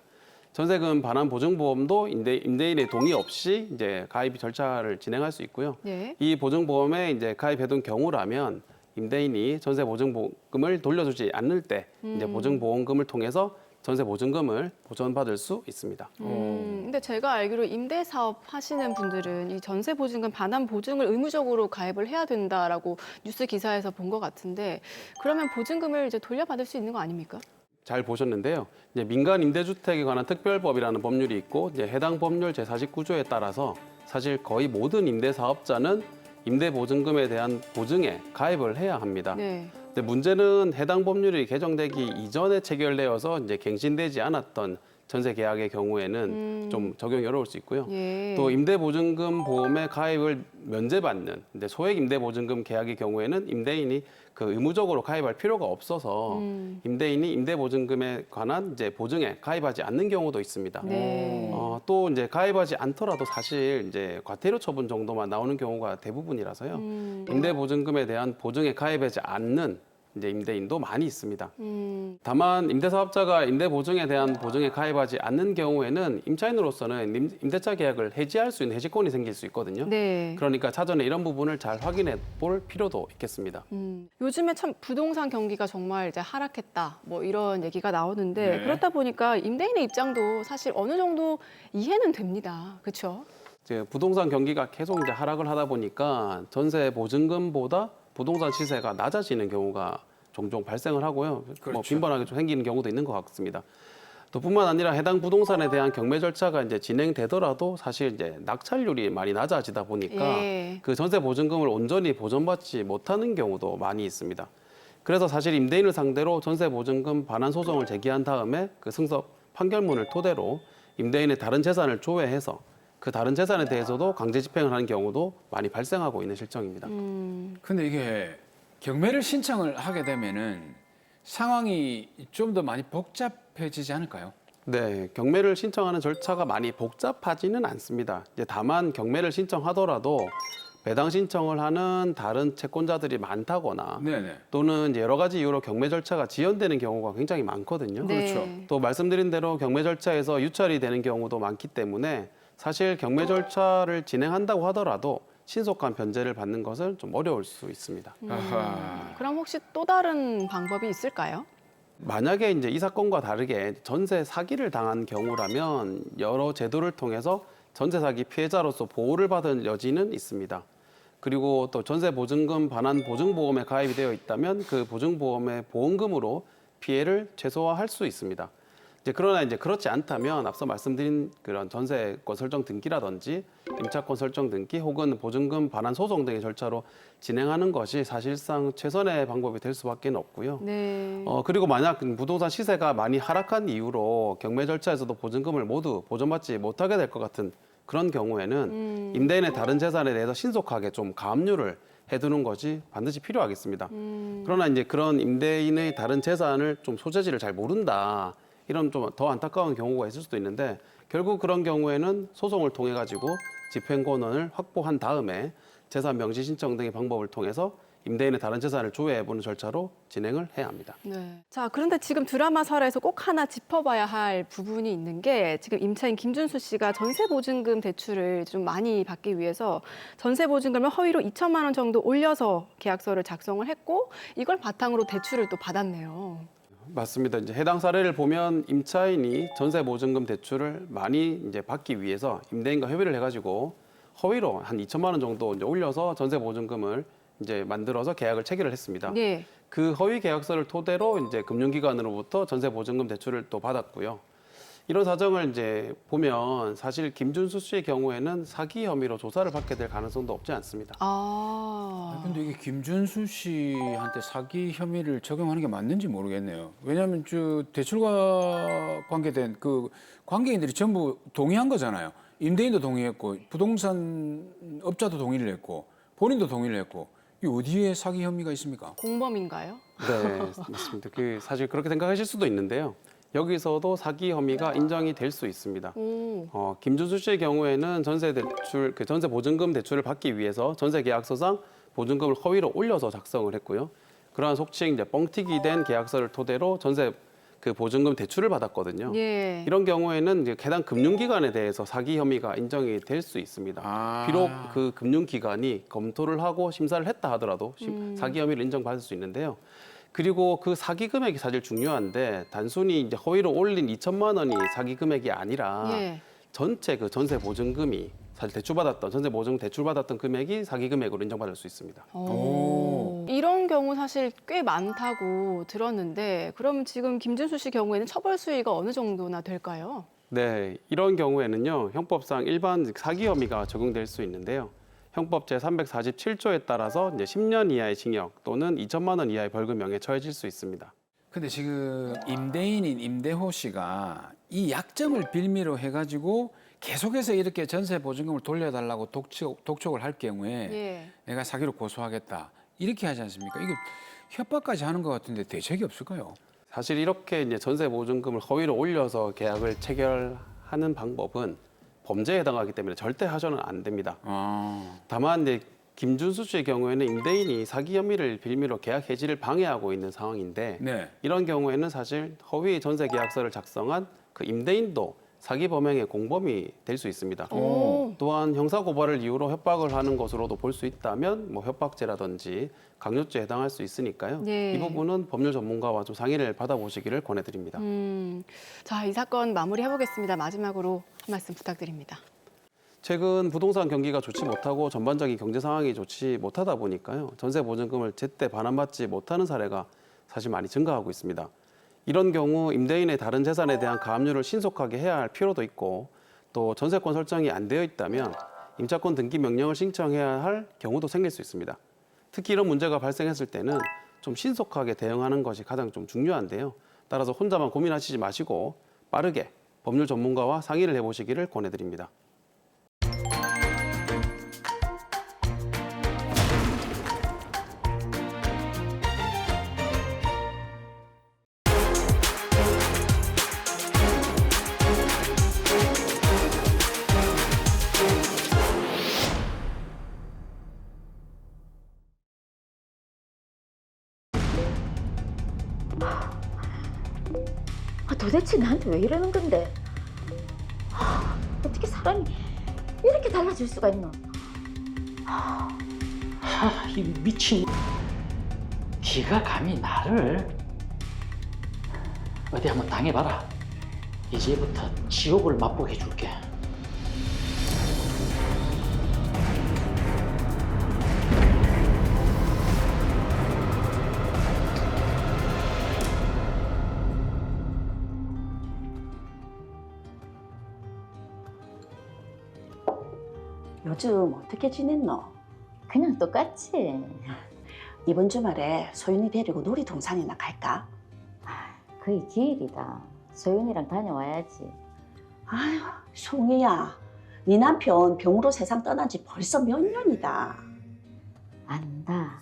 전세금 반환 보증보험도 임대인의 동의 없이 이제 가입 절차를 진행할 수 있고요. 네. 이 보증보험에 이제 가입해둔 경우라면 임대인이 전세 보증보험금을 돌려주지 않을 때 이제 보증보험금을 통해서 전세 보증금을 보전받을 수 있습니다. 근데 제가 알기로 임대 사업 하시는 분들은 이 전세 보증금 반환 보증을 의무적으로 가입을 해야 된다라고 뉴스 기사에서 본 것 같은데 그러면 보증금을 이제 돌려받을 수 있는 거 아닙니까? 잘 보셨는데요. 이제 민간 임대주택에 관한 특별법이라는 법률이 있고 이제 해당 법률 제49조에 따라서 사실 거의 모든 임대사업자는 임대보증금에 대한 보증에 가입을 해야 합니다. 네. 근데 문제는 해당 법률이 개정되기 이전에 체결되어서 이제 갱신되지 않았던 전세 계약의 경우에는 좀 적용이 어려울 수 있고요. 예. 또 임대보증금 보험에 가입을 면제받는 근데 소액 임대보증금 계약의 경우에는 임대인이 그 의무적으로 가입할 필요가 없어서 임대인이 임대보증금에 관한 이제 보증에 가입하지 않는 경우도 있습니다. 네. 또 이제 가입하지 않더라도 사실 이제 과태료 처분 정도만 나오는 경우가 대부분이라서요. 임대보증금에 대한 보증에 가입하지 않는 이제 임대인도 많이 있습니다. 다만 임대사업자가 임대보증에 대한 보증에 가입하지 않는 경우에는 임차인으로서는 임대차 계약을 해지할 수 있는 해지권이 생길 수 있거든요. 네. 그러니까 사전에 이런 부분을 잘 확인해 볼 필요도 있겠습니다. 요즘에 참 부동산 경기가 정말 이제 하락했다 뭐 이런 얘기가 나오는데 네. 그렇다 보니까 임대인의 입장도 사실 어느 정도 이해는 됩니다. 그렇죠? 이제 부동산 경기가 계속 이제 하락을 하다 보니까 전세 보증금보다 부동산 시세가 낮아지는 경우가 종종 발생을 하고요. 뭐 그렇죠. 빈번하게 좀 생기는 경우도 있는 것 같습니다. 또 뿐만 아니라 해당 부동산에 대한 경매 절차가 이제 진행되더라도 사실 이제 낙찰률이 많이 낮아지다 보니까 예. 그 전세 보증금을 온전히 보전받지 못하는 경우도 많이 있습니다. 그래서 사실 임대인을 상대로 전세 보증금 반환 소송을 제기한 다음에 그 승소 판결문을 토대로 임대인의 다른 재산을 조회해서 그 다른 재산에 대해서도 강제 집행을 하는 경우도 많이 발생하고 있는 실정입니다. 근데 이게 경매를 신청을 하게 되면은 상황이 좀 더 많이 복잡해지지 않을까요? 네, 경매를 신청하는 절차가 많이 복잡하지는 않습니다. 이제 다만 경매를 신청하더라도 배당 신청을 하는 다른 채권자들이 많다거나 네네. 또는 이제 여러 가지 이유로 경매 절차가 지연되는 경우가 굉장히 많거든요. 네. 그렇죠. 또 말씀드린 대로 경매 절차에서 유찰이 되는 경우도 많기 때문에 사실 경매 절차를 진행한다고 하더라도 신속한 변제를 받는 것은 좀 어려울 수 있습니다. 아하. 그럼 혹시 또 다른 방법이 있을까요? 만약에 이제 이 사건과 다르게 전세 사기를 당한 경우라면 여러 제도를 통해서 전세 사기 피해자로서 보호를 받은 여지는 있습니다. 그리고 또 전세 보증금 반환 보증보험에 가입이 되어 있다면 그 보증보험의 보험금으로 피해를 최소화할 수 있습니다. 그러나 이제 그렇지 않다면 앞서 말씀드린 그런 전세권 설정 등기라든지 임차권 설정 등기 혹은 보증금 반환 소송 등의 절차로 진행하는 것이 사실상 최선의 방법이 될 수밖에 없고요. 네. 그리고 만약 부동산 시세가 많이 하락한 이유로 경매 절차에서도 보증금을 모두 보전받지 못하게 될 것 같은 그런 경우에는 임대인의 다른 재산에 대해서 신속하게 좀 가압류를 해두는 것이 반드시 필요하겠습니다. 그러나 이제 그런 임대인의 다른 재산을 좀 소재지를 잘 모른다. 이런 좀 더 안타까운 경우가 있을 수도 있는데 결국 그런 경우에는 소송을 통해 가지고 집행 권한을 확보한 다음에 재산 명시 신청 등의 방법을 통해서 임대인의 다른 재산을 조회해보는 절차로 진행을 해야 합니다. 네. 자, 그런데 지금 드라마 사례에서 꼭 하나 짚어봐야 할 부분이 있는 게 지금 임차인 김준수 씨가 전세보증금 대출을 좀 많이 받기 위해서 전세보증금을 허위로 2천만 원 정도 올려서 계약서를 작성을 했고 이걸 바탕으로 대출을 또 받았네요. 맞습니다. 이제 해당 사례를 보면 임차인이 전세보증금 대출을 많이 이제 받기 위해서 임대인과 협의를 해가지고 허위로 한 2천만 원 정도 이제 올려서 전세보증금을 이제 만들어서 계약을 체결을 했습니다. 네. 그 허위 계약서를 토대로 이제 금융기관으로부터 전세보증금 대출을 또 받았고요. 이런 사정을 이제 보면 사실 김준수 씨의 경우에는 사기 혐의로 조사를 받게 될 가능성도 없지 않습니다. 근데 이게 김준수 씨한테 사기 혐의를 적용하는 게 맞는지 모르겠네요. 왜냐하면 저 대출과 관계된 그 관계인들이 전부 동의한 거잖아요. 임대인도 동의했고 부동산 업자도 동의를 했고 본인도 동의를 했고 이 어디에 사기 혐의가 있습니까? 공범인가요? 네, 맞습니다. 사실 그렇게 생각하실 수도 있는데요. 여기서도 사기 혐의가 인정이 될 수 있습니다. 김준수 씨의 경우에는 전세 보증금 대출을 받기 위해서 전세 계약서상 보증금을 허위로 올려서 작성을 했고요. 그러한 속칭 이제 뻥튀기 된 계약서를 토대로 전세 그 보증금 대출을 받았거든요. 예. 이런 경우에는 이제 해당 금융기관에 대해서 사기 혐의가 인정이 될 수 있습니다. 비록 그 금융기관이 검토를 하고 심사를 했다 하더라도 사기 혐의를 인정받을 수 있는데요. 그리고 그 사기 금액이 사실 중요한데 단순히 이제 허위로 올린 2천만 원이 사기 금액이 아니라 예. 전체 그 전세 보증금이 사실 대출받았던 전세 보증 대출받았던 금액이 사기 금액으로 인정받을 수 있습니다. 오. 이런 경우 사실 꽤 많다고 들었는데 그럼 지금 김준수 씨 경우에는 처벌 수위가 어느 정도나 될까요? 네, 이런 경우에는요 형법상 일반 사기 혐의가 적용될 수 있는데요. 형법 제 347조에 따라서 이제 10년 이하의 징역 또는 2천만 원 이하의 벌금형에 처해질 수 있습니다. 근데 지금 임대인인 임대호 씨가 이 약점을 빌미로 해가지고 계속해서 이렇게 전세 보증금을 돌려달라고 독촉을 할 경우에 예. 내가 사기로 고소하겠다 이렇게 하지 않습니까? 이거 협박까지 하는 것 같은데 대책이 없을까요? 사실 이렇게 이제 전세 보증금을 허위로 올려서 계약을 체결하는 방법은 범죄에 해당하기 때문에 절대 하셔는 안 됩니다. 다만 이제 김준수 씨의 경우에는 임대인이 사기 혐의를 빌미로 계약 해지를 방해하고 있는 상황인데 네. 이런 경우에는 사실 허위 전세 계약서를 작성한 그 임대인도 사기 범행의 공범이 될 수 있습니다. 오. 또한 형사 고발을 이유로 협박을 하는 것으로도 볼 수 있다면 뭐 협박죄라든지 강요죄에 해당할 수 있으니까요. 예. 이 부분은 법률 전문가와 좀 상의를 받아보시기를 권해드립니다. 자, 이 사건 마무리해 보겠습니다. 마지막으로 한 말씀 부탁드립니다. 최근 부동산 경기가 좋지 못하고 전반적인 경제 상황이 좋지 못하다 보니까요. 전세 보증금을 제때 반환받지 못하는 사례가 사실 많이 증가하고 있습니다. 이런 경우 임대인의 다른 재산에 대한 가압류를 신속하게 해야 할 필요도 있고 또 전세권 설정이 안 되어 있다면 임차권 등기 명령을 신청해야 할 경우도 생길 수 있습니다. 특히 이런 문제가 발생했을 때는 좀 신속하게 대응하는 것이 가장 좀 중요한데요. 따라서 혼자만 고민하시지 마시고 빠르게 법률 전문가와 상의를 해보시기를 권해드립니다. 도대체 나한테 왜 이러는 건데? 어떻게 사람이 이렇게 달라질 수가 있노? 이 미친 기가 감히 나를 어디 한번 당해봐라. 이제부터 지옥을 맛보게 해줄게. 요즘 어떻게 지냈노? 그냥 똑같지. 이번 주말에 소윤이 데리고 놀이동산이나 갈까? 거의 기일이다. 소윤이랑 다녀와야지. 아휴, 송이야. 네 남편 병으로 세상 떠난 지 벌써 몇 년이다. 안다.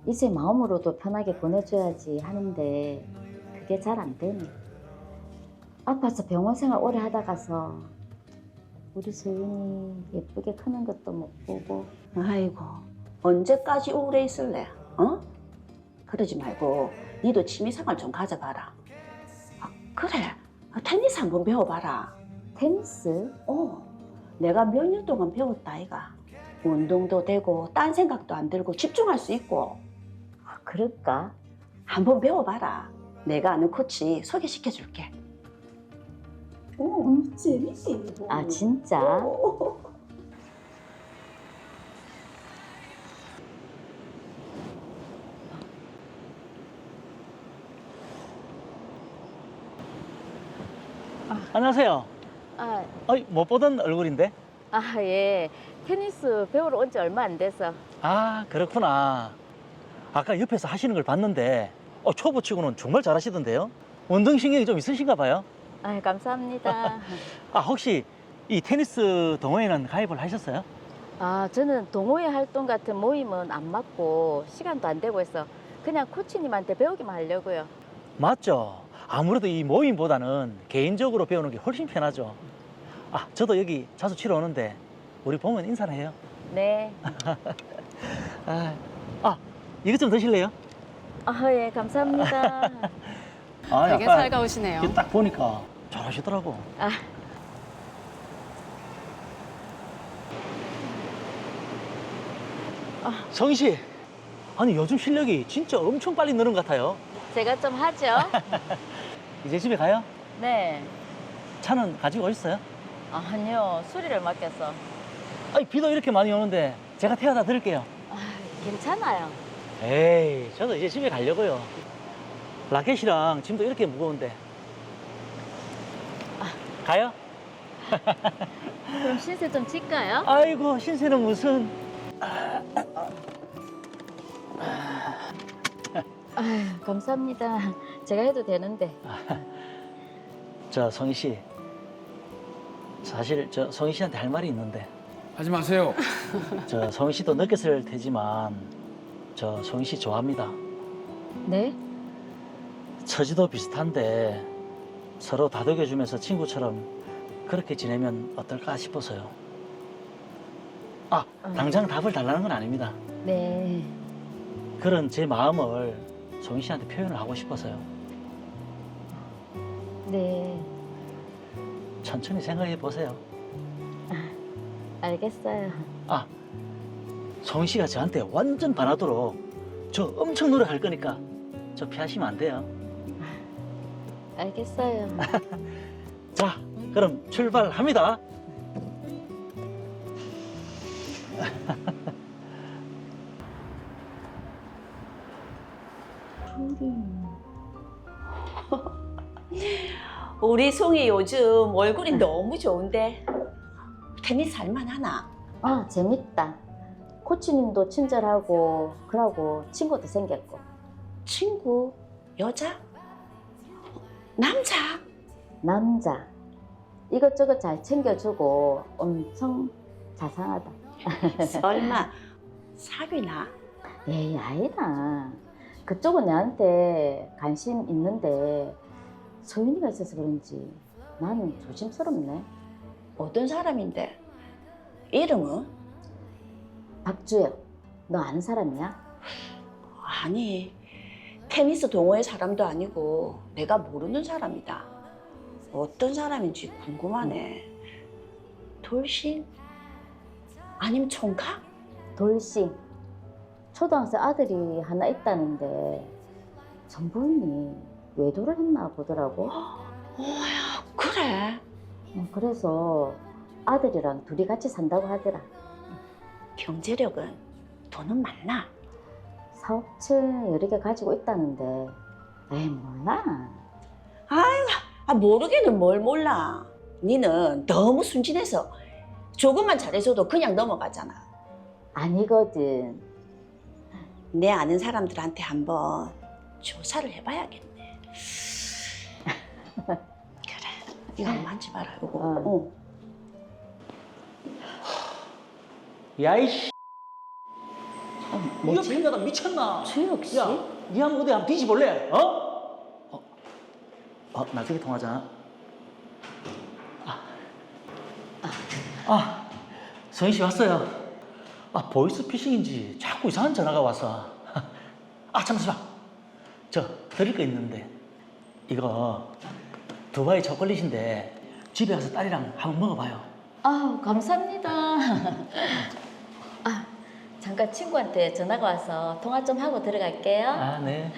이제 마음으로도 편하게 보내줘야지 하는데 그게 잘 안 되네. 아파서 병원 생활 오래 하다 가서 우리 소윤이 예쁘게 크는 것도 못 보고. 아이고, 언제까지 우울해 있을래? 어? 그러지 말고 니도 취미생활 좀 가져봐라. 아, 그래, 테니스 한번 배워봐라. 테니스? 내가 몇 년 동안 배웠다 아이가. 운동도 되고 딴 생각도 안 들고 집중할 수 있고. 그럴까? 한번 배워봐라. 내가 아는 코치 소개시켜줄게. 재밌지? 아, 진짜? 안녕하세요. 못 보던 얼굴인데? 예. 테니스 배우러 온 지 얼마 안 돼서. 아, 그렇구나. 아까 옆에서 하시는 걸 봤는데 초보 치고는 정말 잘하시던데요? 운동신경이 좀 있으신가 봐요. 감사합니다. 혹시 이 테니스 동호회는 가입을 하셨어요? 저는 동호회 활동 같은 모임은 안 맞고 시간도 안 되고 해서 그냥 코치님한테 배우기만 하려고요. 맞죠. 아무래도 이 모임보다는 개인적으로 배우는 게 훨씬 편하죠. 저도 여기 자주 치러 오는데 우리 보면 인사를 해요. 네. 이것 좀 드실래요? 예, 감사합니다. 되게 살가우시네요. 이게 딱 보니까 잘하시더라고. 성희 씨, 아니 요즘 실력이 진짜 엄청 빨리 느는 것 같아요. 제가 좀 하죠. 이제 집에 가요? 네. 차는 가지고 오셨어요? 아니요, 수리를 맡겨서. 아니 비도 이렇게 많이 오는데 제가 태워다 드릴게요. 괜찮아요. 에이, 저도 이제 집에 가려고요. 라켓이랑 짐도 이렇게 무거운데. 가요? 그럼 신세 좀 질까요? 아이고, 신세는 무슨. 감사합니다. 제가 해도 되는데. 저 성희 씨, 사실 저 성희 씨한테 할 말이 있는데. 하지 마세요. 저 성희 씨도 느꼈을 테지만 저 성희 씨 좋아합니다. 네? 처지도 비슷한데 서로 다독여주면서 친구처럼 그렇게 지내면 어떨까 싶어서요. 당장 답을 달라는 건 아닙니다. 네. 그런 제 마음을 성희 씨한테 표현을 하고 싶어서요. 네. 천천히 생각해 보세요. 알겠어요. 성희 씨가 저한테 완전 반하도록 저 엄청 노력할 거니까 저 피하시면 안 돼요. 알겠어요. 자, 그럼 출발합니다. 우리 송이 요즘 얼굴이 너무 좋은데 테니스 할만하나? 재밌다. 코치님도 친절하고 그러고 친구도 생겼고. 친구? 여자? 남자? 남자. 이것저것 잘 챙겨주고 엄청 자상하다. 설마 사귀나? 에이, 아니다. 그쪽은 나한테 관심 있는데 소윤이가 있어서 그런지 나는 조심스럽네. 어떤 사람인데? 이름은? 박주영, 너 아는 사람이야? 아니, 테니스 동호회 사람도 아니고 내가 모르는 사람이다. 어떤 사람인지 궁금하네. 돌싱? 아니면 총각? 돌싱. 초등학생 아들이 하나 있다는데 전부인이 외도를 했나 보더라고. 뭐야, 그래? 그래서 아들이랑 둘이 같이 산다고 하더라. 경제력은 돈은 많나? 사업체 여러 개 가지고 있다는데 에이, 몰라. 아이고, 모르기는 뭘 몰라. 니는 너무 순진해서 조금만 잘해줘도 그냥 넘어가잖아. 아니거든. 내 아는 사람들한테 한번 조사를 해봐야겠네. 그래, 이거 한번 만져봐라, 이거. 야이씨. 이거 뭐지? 핑계가 미쳤나? 주혁 씨? 야, 니 한번 어디 한번 뒤집을래? 나중에 통하자. 성희 씨 왔어요. 보이스피싱인지 자꾸 이상한 전화가 와서. 잠시만. 저 드릴 거 있는데 이거 두바이 초콜릿인데 집에 가서 딸이랑 한번 먹어봐요. 감사합니다. 잠깐 친구한테 전화가 와서 통화 좀 하고 들어갈게요. 네.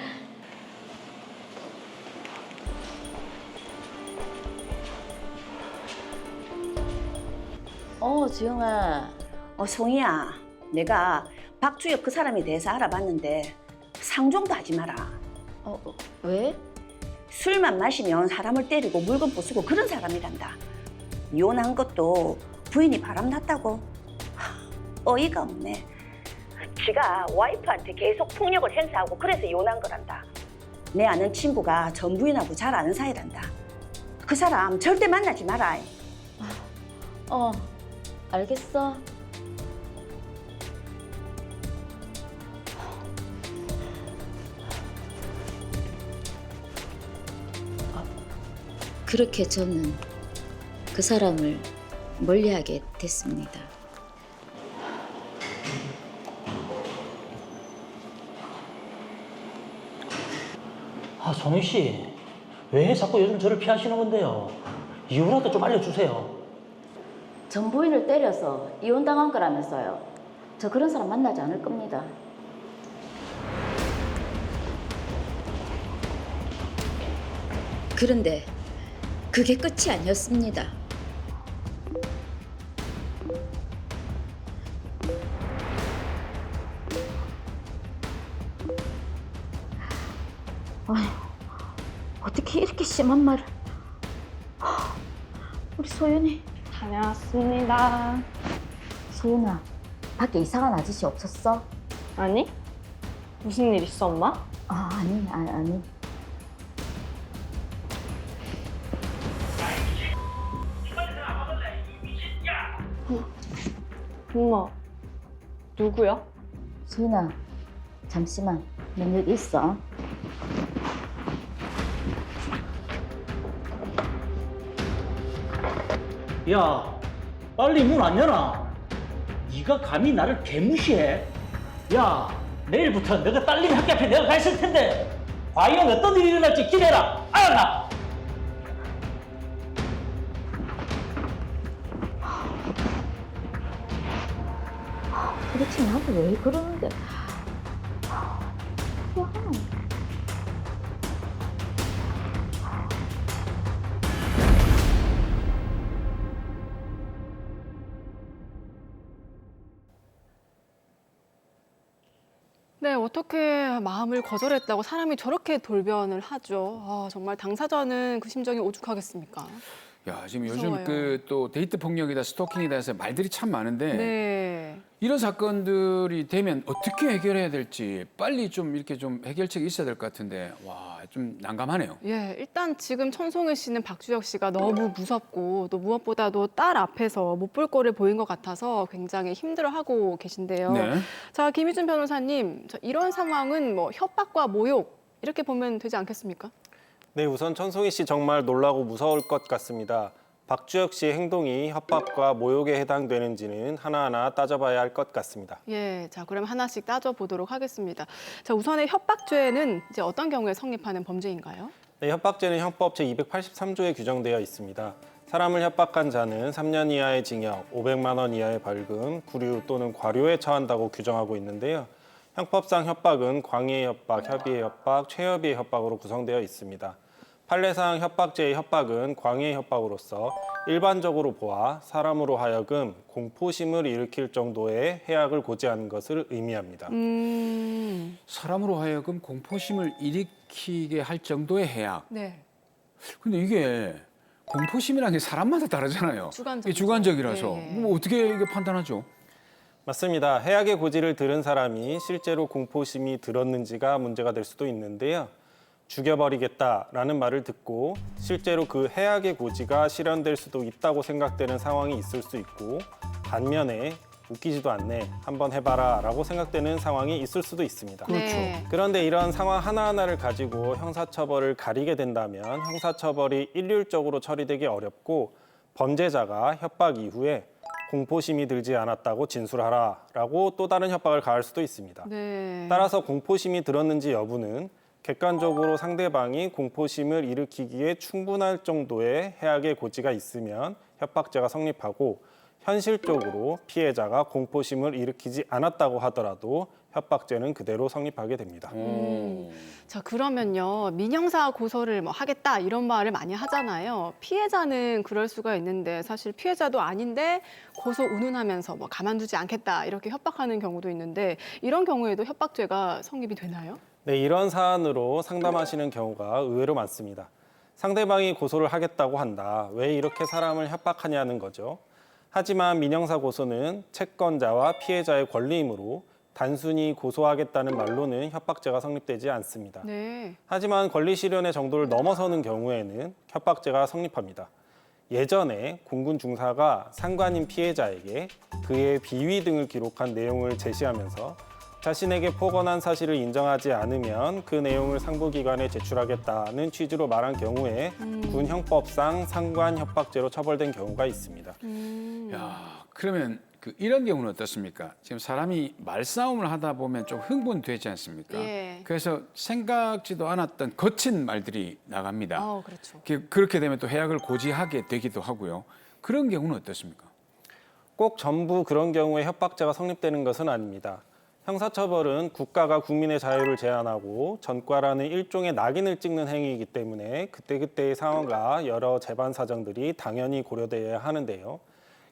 주영아. 송이야, 내가 박주혁 그 사람에 대해서 알아봤는데 상종도 하지 마라. 왜? 술만 마시면 사람을 때리고 물건 부수고 그런 사람이란다. 이혼한 것도 부인이 바람났다고. 어이가 없네. 지가 와이프한테 계속 폭력을 행사하고 그래서 이혼한 거란다. 내 아는 친구가 전 부인하고 잘 아는 사이란다. 그 사람 절대 만나지 마라. 알겠어. 그렇게 저는 그 사람을 멀리하게 됐습니다. 성희 씨, 왜 자꾸 요즘 저를 피하시는 건데요? 이유라도 좀 알려주세요. 전 부인을 때려서 이혼당한 거라면서요. 저 그런 사람 만나지 않을 겁니다. 그런데 그게 끝이 아니었습니다. 어떻게 이렇게 심한 말을? 우리 소연이. 다녀왔습니다. 소연아, 밖에 이상한 아저씨 없었어? 아니? 무슨 일 있어, 엄마? 아니. 엄마, 누구야? 소연아, 잠시만. 넌 여기 있어. 야, 빨리 문 안 열어. 네가 감히 나를 개무시해? 야, 내일부터 너가 딸린 학교 앞에 내가 가 있을 텐데 과연 어떤 일이 일어날지 기대해라. 알았나? 도대체 나한테 왜 그러는데? 야. 네, 어떻게 마음을 거절했다고 사람이 저렇게 돌변을 하죠. 아, 정말 당사자는 그 심정이 오죽하겠습니까? 야, 지금 무서워요. 요즘 그 또 데이트 폭력이다, 스토킹이다 해서 말들이 참 많은데 네. 이런 사건들이 되면 어떻게 해결해야 될지 빨리 좀 이렇게 좀 해결책이 있어야 될 것 같은데 와, 좀 난감하네요. 예, 일단 지금 천송혜 씨는 박주혁 씨가 너무 무섭고 또 무엇보다도 딸 앞에서 못 볼 거를 보인 것 같아서 굉장히 힘들어하고 계신데요. 네. 자, 김희준 변호사님, 이런 상황은 뭐 협박과 모욕 이렇게 보면 되지 않겠습니까? 네, 우선 천송희 씨 정말 놀라고 무서울 것 같습니다. 박주혁 씨의 행동이 협박과 모욕에 해당되는지는 하나하나 따져봐야 할 것 같습니다. 예, 자, 그럼 하나씩 따져보도록 하겠습니다. 자, 우선의 협박죄는 이제 어떤 경우에 성립하는 범죄인가요? 네, 협박죄는 형법 제283조에 규정되어 있습니다. 사람을 협박한 자는 3년 이하의 징역, 500만 원 이하의 벌금, 구류 또는 과료에 처한다고 규정하고 있는데요. 형법상 협박은 광의의 협박, 협의의 협박, 최협의의 협박으로 구성되어 있습니다. 판례상 협박죄의 협박은 광의의 협박으로서 일반적으로 보아 사람으로 하여금 공포심을 일으킬 정도의 해악을 고지하는 것을 의미합니다. 사람으로 하여금 공포심을 일으키게 할 정도의 해악. 네. 근데 이게 공포심이라는 게 사람마다 다르잖아요. 주관적이죠. 이게 주관적이라서 예, 예. 뭐 어떻게 이게 판단하죠? 맞습니다. 해악의 고지를 들은 사람이 실제로 공포심이 들었는지가 문제가 될 수도 있는데요. 죽여버리겠다라는 말을 듣고 실제로 그 해악의 고지가 실현될 수도 있다고 생각되는 상황이 있을 수 있고 반면에 웃기지도 않네, 한번 해봐라 라고 생각되는 상황이 있을 수도 있습니다. 네. 그런데 이런 상황 하나하나를 가지고 형사처벌을 가리게 된다면 형사처벌이 일률적으로 처리되기 어렵고 범죄자가 협박 이후에 공포심이 들지 않았다고 진술하라 라고 또 다른 협박을 가할 수도 있습니다. 네. 따라서 공포심이 들었는지 여부는 객관적으로 상대방이 공포심을 일으키기에 충분할 정도의 해악의 고지가 있으면 협박죄가 성립하고 현실적으로 피해자가 공포심을 일으키지 않았다고 하더라도 협박죄는 그대로 성립하게 됩니다. 자, 그러면요. 민형사 고소를 뭐 하겠다 이런 말을 많이 하잖아요. 피해자는 그럴 수가 있는데 사실 피해자도 아닌데 고소 운운하면서 뭐 가만두지 않겠다 이렇게 협박하는 경우도 있는데 이런 경우에도 협박죄가 성립이 되나요? 네, 이런 사안으로 상담하시는 경우가 의외로 많습니다. 상대방이 고소를 하겠다고 한다. 왜 이렇게 사람을 협박하냐는 거죠. 하지만 민형사 고소는 채권자와 피해자의 권리이므로 단순히 고소하겠다는 말로는 협박죄가 성립되지 않습니다. 네. 하지만 권리 실현의 정도를 넘어서는 경우에는 협박죄가 성립합니다. 예전에 공군 중사가 상관인 피해자에게 그의 비위 등을 기록한 내용을 제시하면서 자신에게 포건한 사실을 인정하지 않으면 그 내용을 상부기관에 제출하겠다는 취지로 말한 경우에 군 형법상 상관 협박죄로 처벌된 경우가 있습니다. 야, 그러면 이런 경우는 어떻습니까? 지금 사람이 말싸움을 하다 보면 좀 흥분되지 않습니까? 예. 그래서 생각지도 않았던 거친 말들이 나갑니다. 그렇죠. 그렇게 되면 또 해악을 고지하게 되기도 하고요. 그런 경우는 어떻습니까? 꼭 전부 그런 경우에 협박죄가 성립되는 것은 아닙니다. 형사처벌은 국가가 국민의 자유를 제한하고 전과라는 일종의 낙인을 찍는 행위이기 때문에 그때그때의 상황과 여러 재반 사정들이 당연히 고려되어야 하는데요.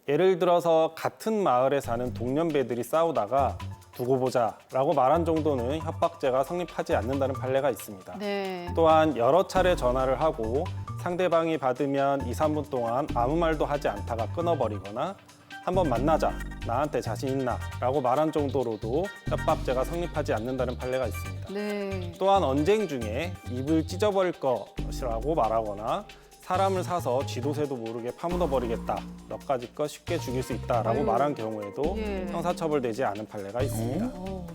예를 들어서 같은 마을에 사는 동년배들이 싸우다가 두고 보자라고 말한 정도는 협박죄가 성립하지 않는다는 판례가 있습니다. 네. 또한 여러 차례 전화를 하고 상대방이 받으면 2, 3분 동안 아무 말도 하지 않다가 끊어버리거나 한번 만나자, 나한테 자신 있나? 라고 말한 정도로도 협박죄가 성립하지 않는다는 판례가 있습니다. 네. 또한 언쟁 중에 입을 찢어버릴 것이라고 말하거나 사람을 사서 쥐도새도 모르게 파묻어버리겠다, 너까지 거 쉽게 죽일 수 있다라고 아유. 말한 경우에도 예. 형사처벌되지 않은 판례가 있습니다.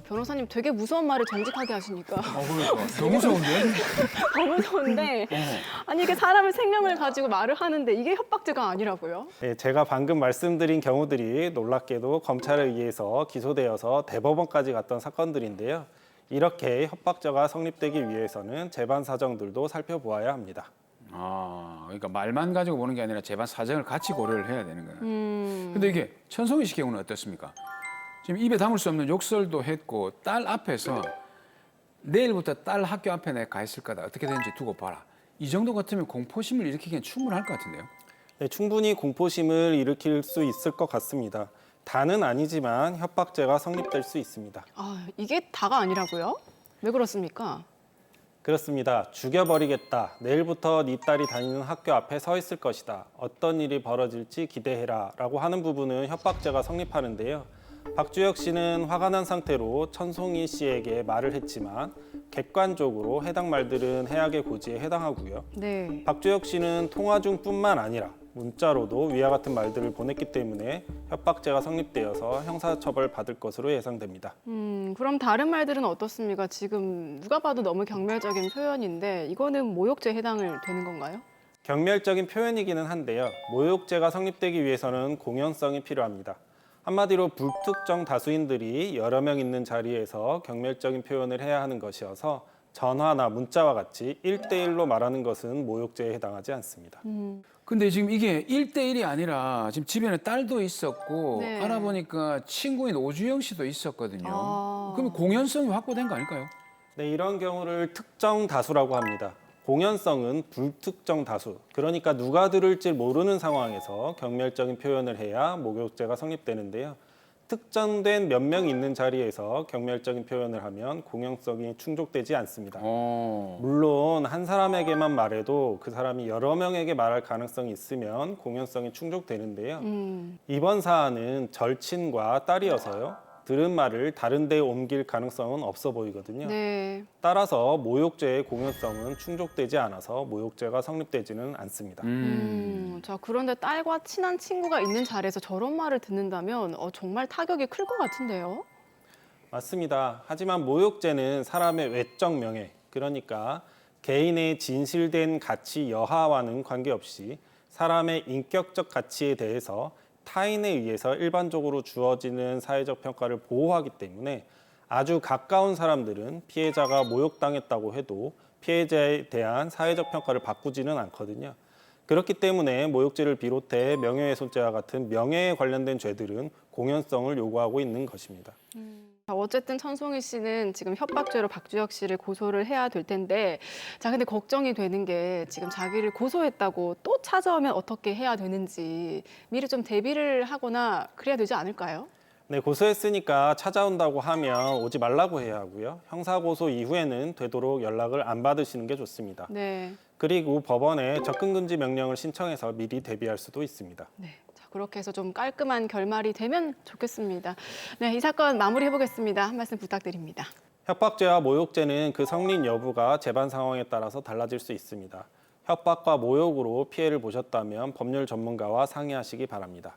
변호사님 되게 무서운 말을 정직하게 하시니까 그러니까 더 무서운데? 더 무서운데 아니 이게 사람의 생명을 가지고 말을 하는데 이게 협박죄가 아니라고요? 네, 제가 방금 말씀드린 경우들이 놀랍게도 검찰에 의해서 기소되어서 대법원까지 갔던 사건들인데요. 이렇게 협박죄가 성립되기 위해서는 재반 사정들도 살펴보아야 합니다. 아, 그러니까 말만 가지고 보는 게 아니라 재반 사정을 같이 고려를 해야 되는 거예요. 근데 이게 천송이 씨 경우는 어떻습니까? 지금 입에 담을 수 없는 욕설도 했고 딸 앞에서 내일부터 딸 학교 앞에 내가 가 있을 거다. 어떻게 되는지 두고 봐라. 이 정도 같으면 공포심을 일으키기엔 충분할 것 같은데요. 네, 충분히 공포심을 일으킬 수 있을 것 같습니다. 다는 아니지만 협박죄가 성립될 수 있습니다. 아, 이게 다가 아니라고요? 왜 그렇습니까? 그렇습니다. 죽여버리겠다. 내일부터 네 딸이 다니는 학교 앞에 서 있을 것이다. 어떤 일이 벌어질지 기대해라. 라고 하는 부분은 협박죄가 성립하는데요. 박주혁 씨는 화가 난 상태로 천송이 씨에게 말을 했지만 객관적으로 해당 말들은 해악의 고지에 해당하고요. 네. 박주혁 씨는 통화 중뿐만 아니라 문자로도 위와 같은 말들을 보냈기 때문에 협박죄가 성립되어서 형사처벌 받을 것으로 예상됩니다. 그럼 다른 말들은 어떻습니까? 지금 누가 봐도 너무 경멸적인 표현인데 이거는 모욕죄에 해당을 되는 건가요? 경멸적인 표현이기는 한데요. 모욕죄가 성립되기 위해서는 공연성이 필요합니다. 한마디로 불특정 다수인들이 여러 명 있는 자리에서 경멸적인 표현을 해야 하는 것이어서 전화나 문자와 같이 1대1로 말하는 것은 모욕죄에 해당하지 않습니다. 근데 지금 이게 1대1이 아니라 지금 집에는 딸도 있었고 네. 알아보니까 친구인 오주영 씨도 있었거든요. 아. 그럼 공연성이 확보된 거 아닐까요? 네, 이런 경우를 특정 다수라고 합니다. 공연성은 불특정 다수, 그러니까 누가 들을지 모르는 상황에서 경멸적인 표현을 해야 모욕죄가 성립되는데요. 특정된 몇 명 있는 자리에서 경멸적인 표현을 하면 공연성이 충족되지 않습니다. 물론 한 사람에게만 말해도 그 사람이 여러 명에게 말할 가능성이 있으면 공연성이 충족되는데요. 이번 사안은 절친과 딸이어서요. 들은 말을 다른 데에 옮길 가능성은 없어 보이거든요. 네. 따라서 모욕죄의 공연성은 충족되지 않아서 모욕죄가 성립되지는 않습니다. 자, 그런데 딸과 친한 친구가 있는 자리에서 저런 말을 듣는다면 정말 타격이 클 것 같은데요? 맞습니다. 하지만 모욕죄는 사람의 외적 명예, 그러니까 개인의 진실된 가치 여하와는 관계없이 사람의 인격적 가치에 대해서 타인에 의해서 일반적으로 주어지는 사회적 평가를 보호하기 때문에 아주 가까운 사람들은 피해자가 모욕당했다고 해도 피해자에 대한 사회적 평가를 바꾸지는 않거든요. 그렇기 때문에 모욕죄를 비롯해 명예훼손죄와 같은 명예에 관련된 죄들은 공연성을 요구하고 있는 것입니다. 어쨌든 천송이 씨는 지금 협박죄로 박주혁 씨를 고소를 해야 될 텐데, 자, 근데 걱정이 되는 게 지금 자기를 고소했다고 또 찾아오면 어떻게 해야 되는지 미리 좀 대비를 하거나 그래야 되지 않을까요? 네, 고소했으니까 찾아온다고 하면 오지 말라고 해야 하고요. 형사고소 이후에는 되도록 연락을 안 받으시는 게 좋습니다. 네. 그리고 법원에 접근금지 명령을 신청해서 미리 대비할 수도 있습니다. 네. 자, 그렇게 해서 좀 깔끔한 결말이 되면 좋겠습니다. 네, 이 사건 마무리해 보겠습니다. 한 말씀 부탁드립니다. 협박죄와 모욕죄는 그 성립 여부가 재반 상황에 따라서 달라질 수 있습니다. 협박과 모욕으로 피해를 보셨다면 법률 전문가와 상의하시기 바랍니다.